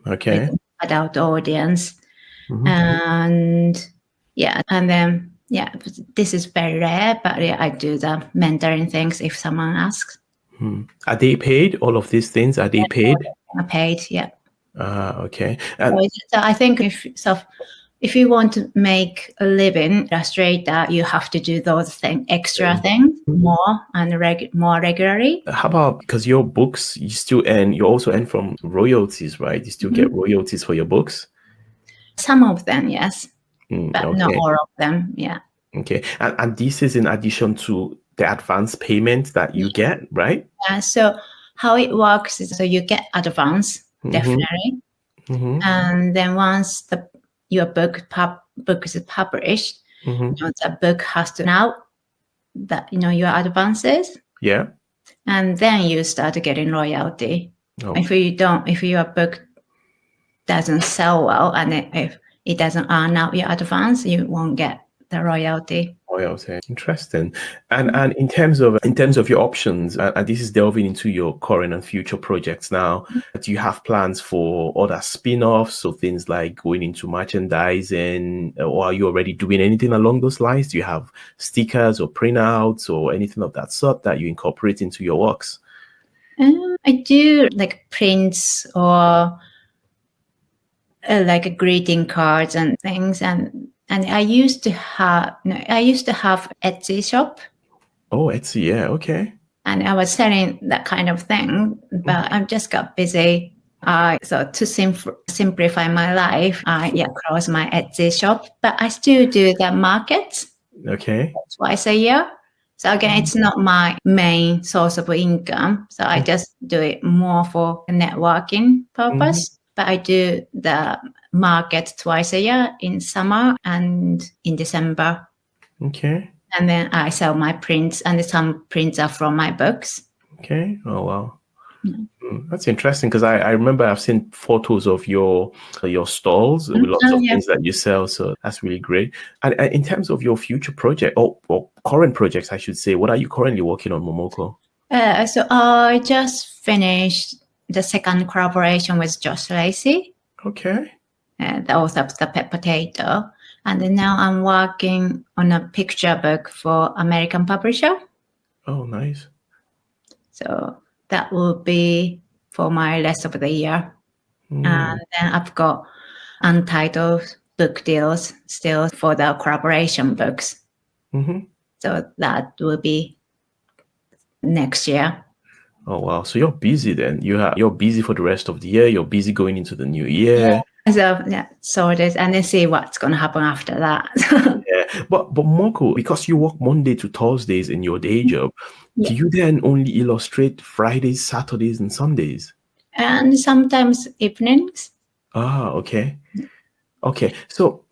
Okay. With adult audience, and then this is very rare, but I do the mentoring things if someone asks. Are they paid? All of these things, are they paid? Are paid, yeah. Okay. So I think if you want to make a living illustrator, you have to do those extra things more and more regularly. How about, because your books, you also earn from royalties, right? You still get royalties for your books? Some of them, yes, but not all of them, yeah. Okay. And this is in addition to the advance payment that you get, right? So how it works is, so you get advance, definitely. And then once your book is published, the book has to know that your advances. Yeah. And then you start getting royalty. If your book doesn't sell well and if it doesn't earn out your advance, you won't get the royalty. Royalty. Interesting. And in terms of your options, and this is delving into your current and future projects now, do you have plans for other spin-offs, so things like going into merchandising, or are you already doing anything along those lines? Do you have stickers or printouts or anything of that sort that you incorporate into your works? I do like prints or like greeting cards and things, and I used to have Etsy shop. Oh, Etsy, yeah, okay. And I was selling that kind of thing, but I just got busy. So to simplify my life, I closed my Etsy shop, but I still do the markets. Okay. Twice a year. So again, it's not my main source of income. So I just do it more for a networking purpose. But I do the market twice a year in summer and in December. Okay. And then I sell my prints, and some prints are from my books. Okay. Oh, wow. That's interesting, because I remember I've seen photos of your stalls with lots of things that you sell. So that's really great. And in terms of your future project or current projects, I should say, what are you currently working on, Momoko? So I just finished the second collaboration with Josh Lacey. Okay. the author of The Pet Potato. And then now I'm working on a picture book for American publisher. Oh, nice. So that will be for my rest of the year. And then I've got untitled book deals still for the collaboration books. So that will be next year. Oh, wow. So you're busy then. You're busy for the rest of the year. You're busy going into the new year. So it is. And then see what's going to happen after that. Yeah. But Momoko, because you work Monday to Thursdays in your day job, do you then only illustrate Fridays, Saturdays, and Sundays? And sometimes evenings. Ah, okay. Okay. So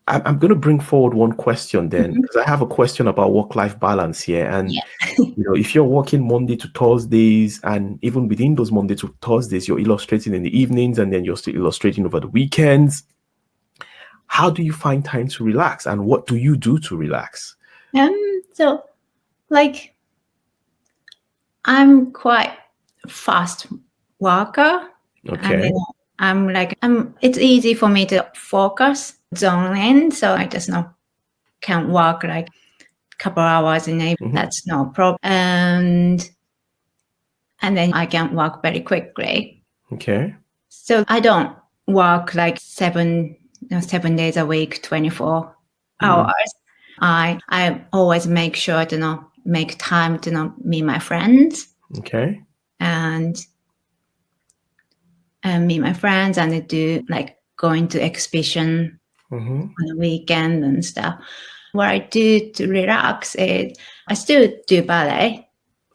I'm going to bring forward one question then, because I have a question about work-life balance here. And, if you're working Monday to Thursdays, and even within those Monday to Thursdays, you're illustrating in the evenings, and then you're still illustrating over the weekends, how do you find time to relax, and what do you do to relax? So, like, I'm quite fast worker. Okay. And it's easy for me to focus, zone in. So I just can work like a couple hours in a that's no problem. And then I can work very quickly. Okay. So I don't work like 7 days a week, 24 hours. I always make sure to make time to meet my friends. Okay. And meet my friends, and I do like going to exhibition on the weekend and stuff. What I do to relax is I still do ballet.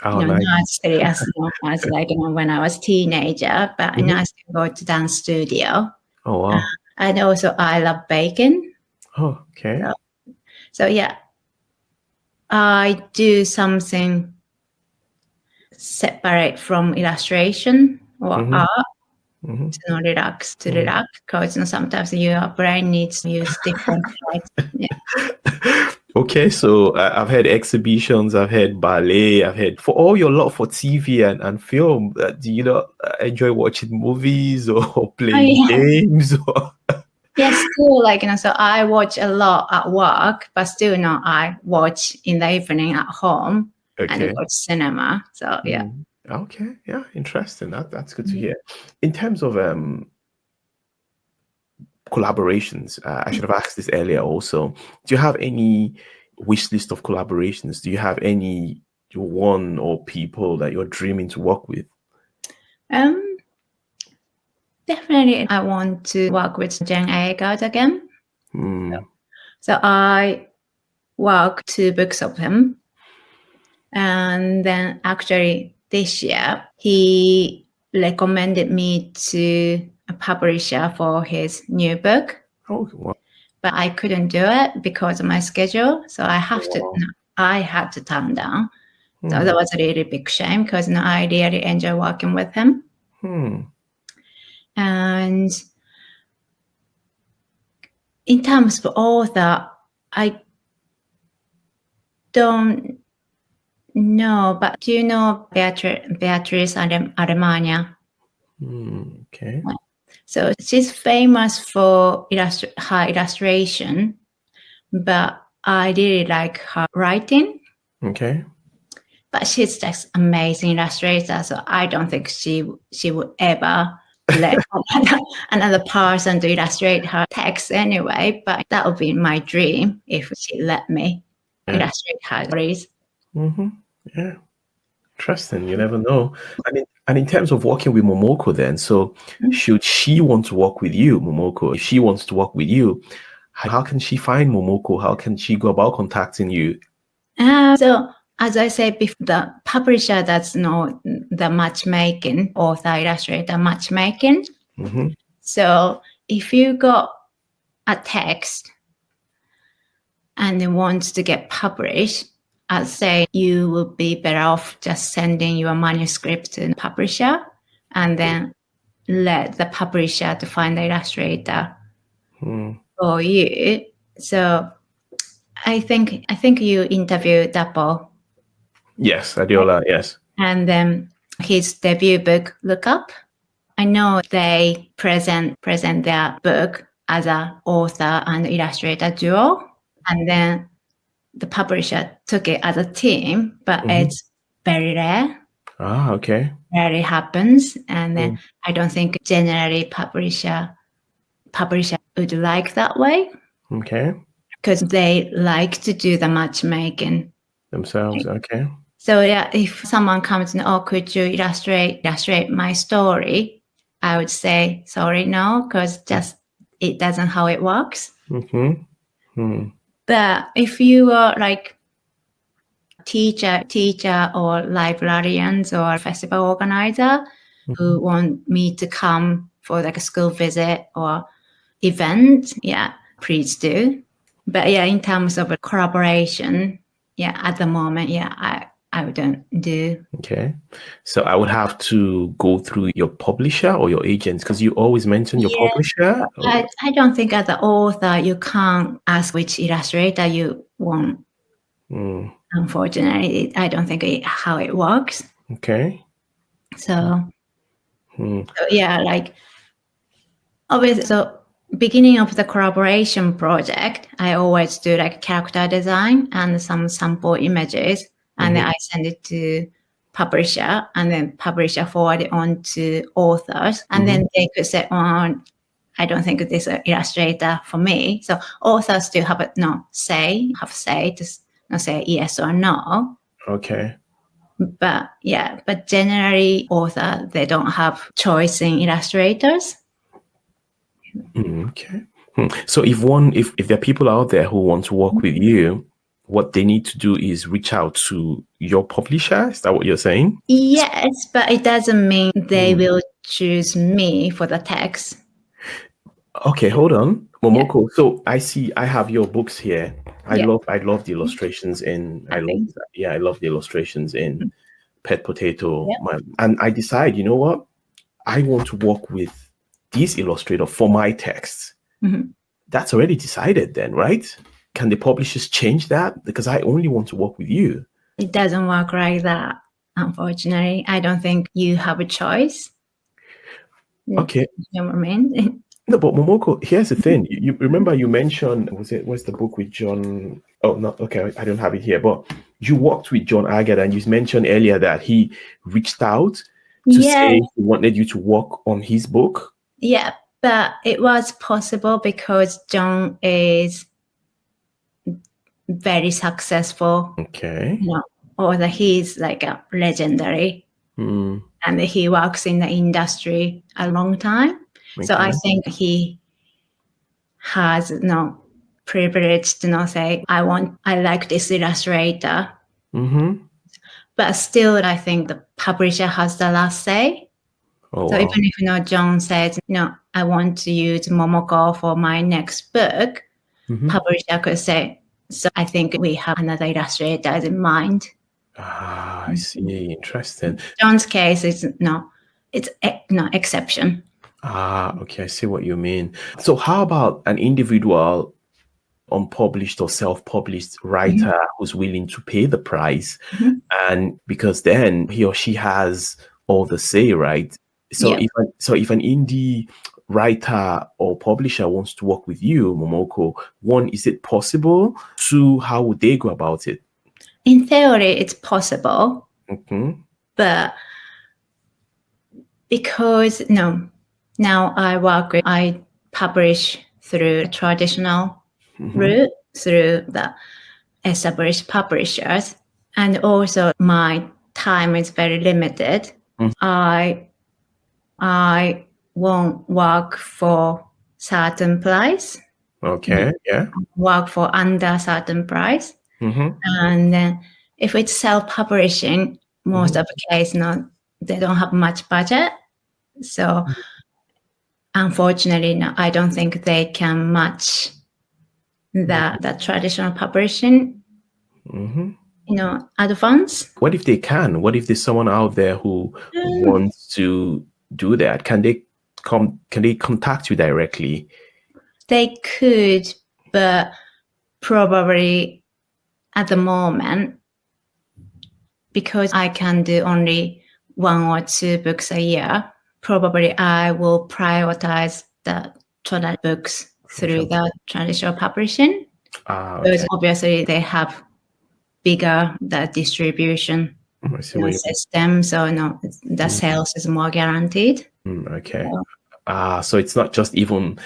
Not as serious as like when I was teenager, but I still go to dance studio. Oh, wow. And also I love baking. Oh, okay. So yeah, I do something separate from illustration or art. To relax, because sometimes your brain needs to use different parts. Yeah. Okay, so I've had exhibitions, I've had ballet, I've had for all your love for TV and film. Do you enjoy watching movies or playing games? Yes, still so I watch a lot at work, but still I watch in the evening at home and watch cinema. So yeah. Okay, yeah, interesting. That's good to hear. In terms of collaborations, I should have asked this earlier also. Do you have any wish list of collaborations? Do you have any one or people that you're dreaming to work with? Definitely, I want to work with Jeanne Agard again. So I worked 2 books of him. And then actually this year, he recommended me to a publisher for his new book. Oh, wow. But I couldn't do it because of my schedule. So I had to turn down. So that was a really big shame because I really enjoy working with him. And in terms of author, I don't know, but do you know Beatrice Alemania? Okay. So she's famous for her illustration, but I really like her writing. Okay. But she's just amazing illustrator, so I don't think she would ever let another person to illustrate her text anyway. But that would be my dream if she let me illustrate her stories. Yeah. Interesting. You never know. And in terms of working with Momoko then, so should she want to work with you, Momoko, if she wants to work with you, how can she find Momoko? How can she go about contacting you? So as I said before, the publisher does the matchmaking, author illustrator matchmaking. So if you got a text and it wants to get published, I'd say you would be better off just sending your manuscript to the publisher and then let the publisher to find the illustrator for you. So I think you interviewed Dapo. Yes, Adiola, yes. And then his debut book, Look Up. I know they present their book as an author and illustrator duo, and then the publisher took it as a team, but it's very rare. Ah, okay. Rarely happens, and then I don't think generally publisher would like that way. Okay. Because they like to do the matchmaking Themselves. Okay. So yeah, if someone comes and, oh, could you illustrate my story? I would say, sorry, no, because just it doesn't how it works. But if you are like teacher or librarians or festival organizer who want me to come for like a school visit or event, yeah, please do. But yeah, in terms of a collaboration, yeah, at the moment, yeah, I wouldn't do. Okay. So I would have to go through your publisher or your agents, because you always mention your publisher. I don't think as an author you can't ask which illustrator you want. Unfortunately, I don't think how it works. Okay. So yeah, like obviously, so beginning of the collaboration project, I always do like character design and some sample images, and then I send it to publisher, and then publisher forward it on to authors, and then they could say, "Oh, I don't think this is illustrator for me." So authors still have say to say yes or no. Okay. But yeah, but generally author, they don't have choice in illustrators. Okay. So if there are people out there who want to work with you, what they need to do is reach out to your publisher. Is that what you're saying? Yes, but it doesn't mean they will choose me for the text. Okay, hold on, Momoko. Yeah. So I have your books here. I love the illustrations in. I love the illustrations in Pet Potato. Yeah. And I decide, you know what? I want to work with this illustrator for my texts. That's already decided then, right? Can the publishers change that? Because I only want to work with you. It doesn't work like that, unfortunately. I don't think you have a choice. Okay. You know what I mean? No, but Momoko, here's the thing. You remember you mentioned, what's the book with John? Oh, no, okay, I don't have it here. But you worked with John Agard, and you mentioned earlier that he reached out to say he wanted you to work on his book. Yeah, but it was possible because John is very successful. Okay. Or that he's like a legendary. And he works in the industry a long time. Okay. So I think he has no privilege to say, I like this illustrator. But still, I think the publisher has the last say. Oh, so wow. Even if John says, I want to use Momoko for my next book, publisher could say, so I think we have another illustrator in mind. Ah, I see. Interesting. John's case is it's exception. Ah, okay. I see what you mean. So how about an individual unpublished or self-published writer who's willing to pay the price? And because then he or she has all the say, right? So if an indie writer or publisher wants to work with you, Momoko, one, is it possible? Two, how would they go about it? In theory, it's possible. But because now I publish through traditional route, through the established publishers, and also my time is very limited. I won't work for certain price. Okay, yeah. Work for under certain price. And then if it's self-publishing, most of the case, they don't have much budget. So unfortunately, I don't think they can match the traditional publishing, advance. What if they can? What if there's someone out there who wants to do that? Can they contact you directly? They could, but probably at the moment, because I can do only 1 or 2 books a year probably I will prioritize the traditional books through the traditional publishing. Okay. Because obviously they have bigger the distribution system, so the sales is more guaranteed. Okay. So it's not just even,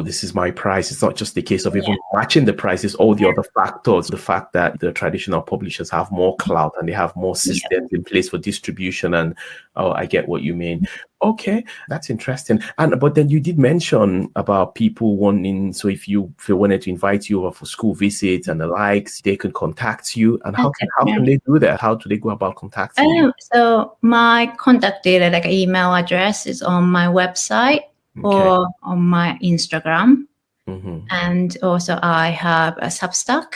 this is my price. It's not just the case of even matching the prices, all the other factors, the fact that the traditional publishers have more clout and they have more systems in place for distribution. And I get what you mean. Okay, that's interesting. But then you did mention about people wanting, so if they wanted to invite you over for school visits and the likes, they can contact you. And how can they do that? How do they go about contacting you? So my contact data, like email address, is on my website or on my Instagram. And also I have a Substack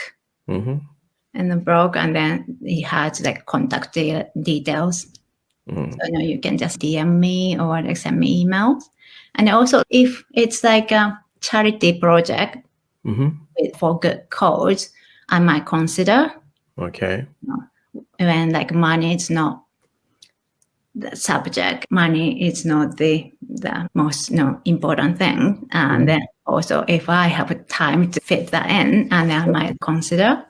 and the blog, and then it has like contact details. So you can just DM me or like send me emails. And also if it's like a charity project for good cause, I might consider. Okay. When like money is not the subject, money is not the most important thing. And then also if I have time to fit that in, and I might consider.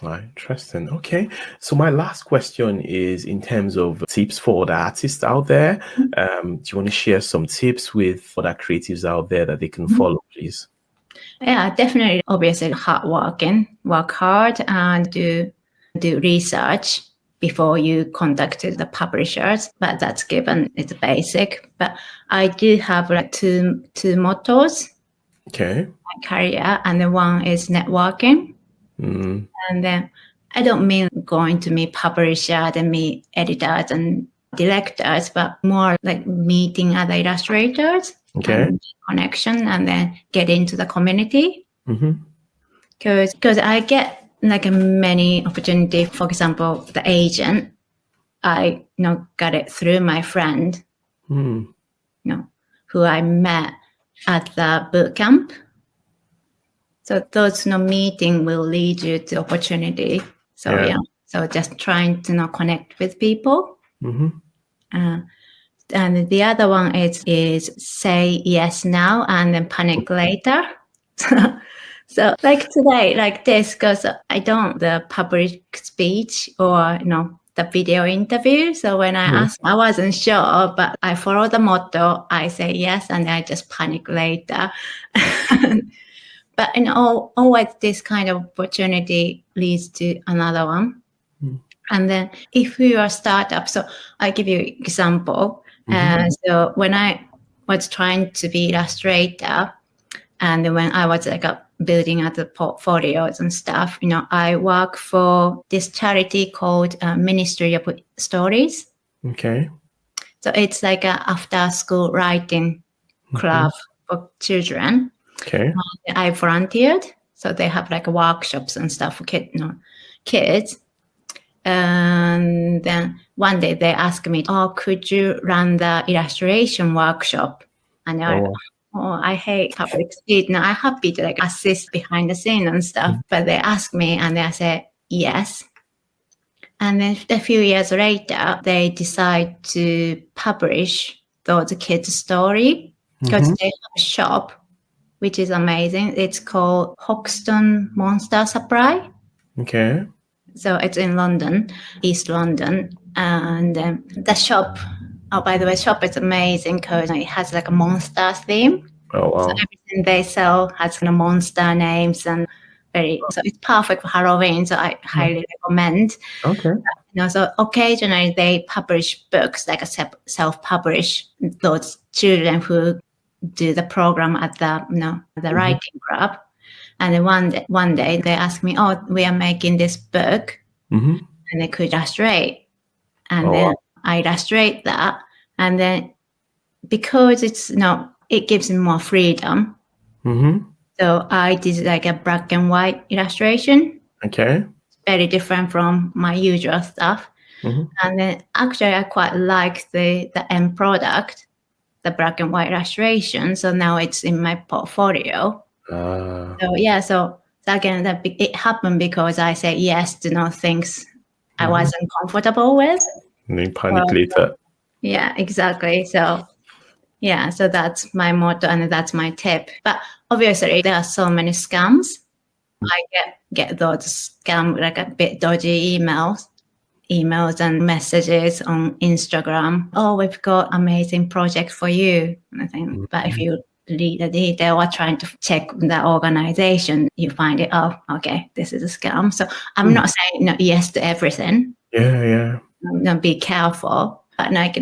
Interesting. Okay. So my last question is in terms of tips for the artists out there. Do you want to share some tips with other creatives out there that they can follow, please? Yeah, definitely. Obviously, work hard and do research before you contact the publishers. But that's given, it's basic. But I do have like two mottos. Okay. My career, and the one is networking. And then I don't mean going to meet publishers and meet editors and directors, but more like meeting other illustrators. And connection, and then get into the community. Because I get like many opportunity. For example, the agent, I got it through my friend, who I met at the boot camp. So those meeting will lead you to opportunity. So so just trying to connect with people. And the other one is say yes now and then panic later. So like today, like this, because I don't the public speech or the video interview. So when I asked, I wasn't sure, but I follow the motto. I say yes, and I just panic later. But always this kind of opportunity leads to another one. And then if you are a startup, so I give you an example. So when I was trying to be illustrator, and when I was like building out the portfolios and stuff, I work for this charity called Ministry of Stories. Okay. So it's like a after school writing club for children. Okay. I volunteered, so they have like workshops and stuff for kids. And then one day they asked me, could you run the illustration workshop? And I hate public speech. Now I'm happy to like assist behind the scene and stuff. But they asked me and I said, yes. And then a few years later, they decide to publish those kids' story because they have a shop, which is amazing. It's called Hoxton Monster Supply. Okay. So it's in London, East London. And the shop, by the way, shop is amazing because it has like a monster theme. Oh, wow. So everything they sell has kind of monster names and so it's perfect for Halloween. So I highly recommend. Okay. So occasionally they publish books, like a self-publish those children who do the program at the writing club. And then one day they asked me, we are making this book and they could illustrate. And then I illustrate that. And then because it's it gives them more freedom. So I did like a black and white illustration. Okay. Very different from my usual stuff. And then actually I quite like the end product, the black and white illustration. So now it's in my portfolio. So again, it happened because I said yes to things I wasn't comfortable with. And then panic later. Yeah, exactly. So yeah, so that's my motto and that's my tip. But obviously there are so many scams. I get those scam, like a bit dodgy emails and messages on Instagram. Oh, we've got amazing project for you. And I think, but if you read the detail or trying to check the organization, you find it, oh, okay, this is a scam. So I'm not saying yes to everything. Yeah. Be careful. But like,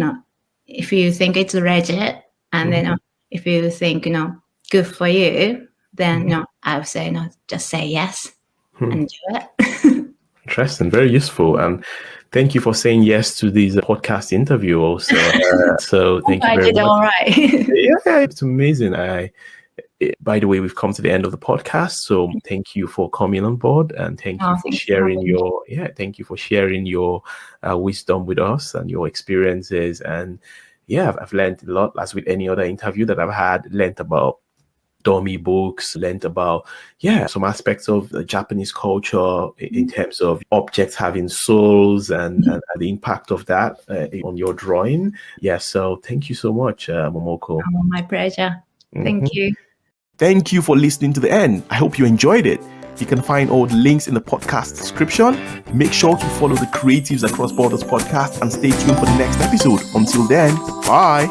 if you think it's legit and then if you think, good for you, then I would say, just say yes and do it. Interesting, very useful, and thank you for saying yes to this podcast interview. Also, so thank you I very did much. all right. Yeah, it's amazing. By the way, we've come to the end of the podcast, so thank you for coming on board, and thank you for sharing thank you for sharing your wisdom with us and your experiences. And yeah, I've learned a lot, as with any other interview that I've had. Learned about dummy books, learned about some aspects of the Japanese culture in terms of objects having souls and the impact of that on your drawing. Yeah, so thank you so much, Momoko. Oh, my pleasure. Thank you. Thank you for listening to the end. I hope you enjoyed it. You can find all the links in the podcast description. Make sure to follow the Creatives Across Borders podcast and stay tuned for the next episode. Until then, bye.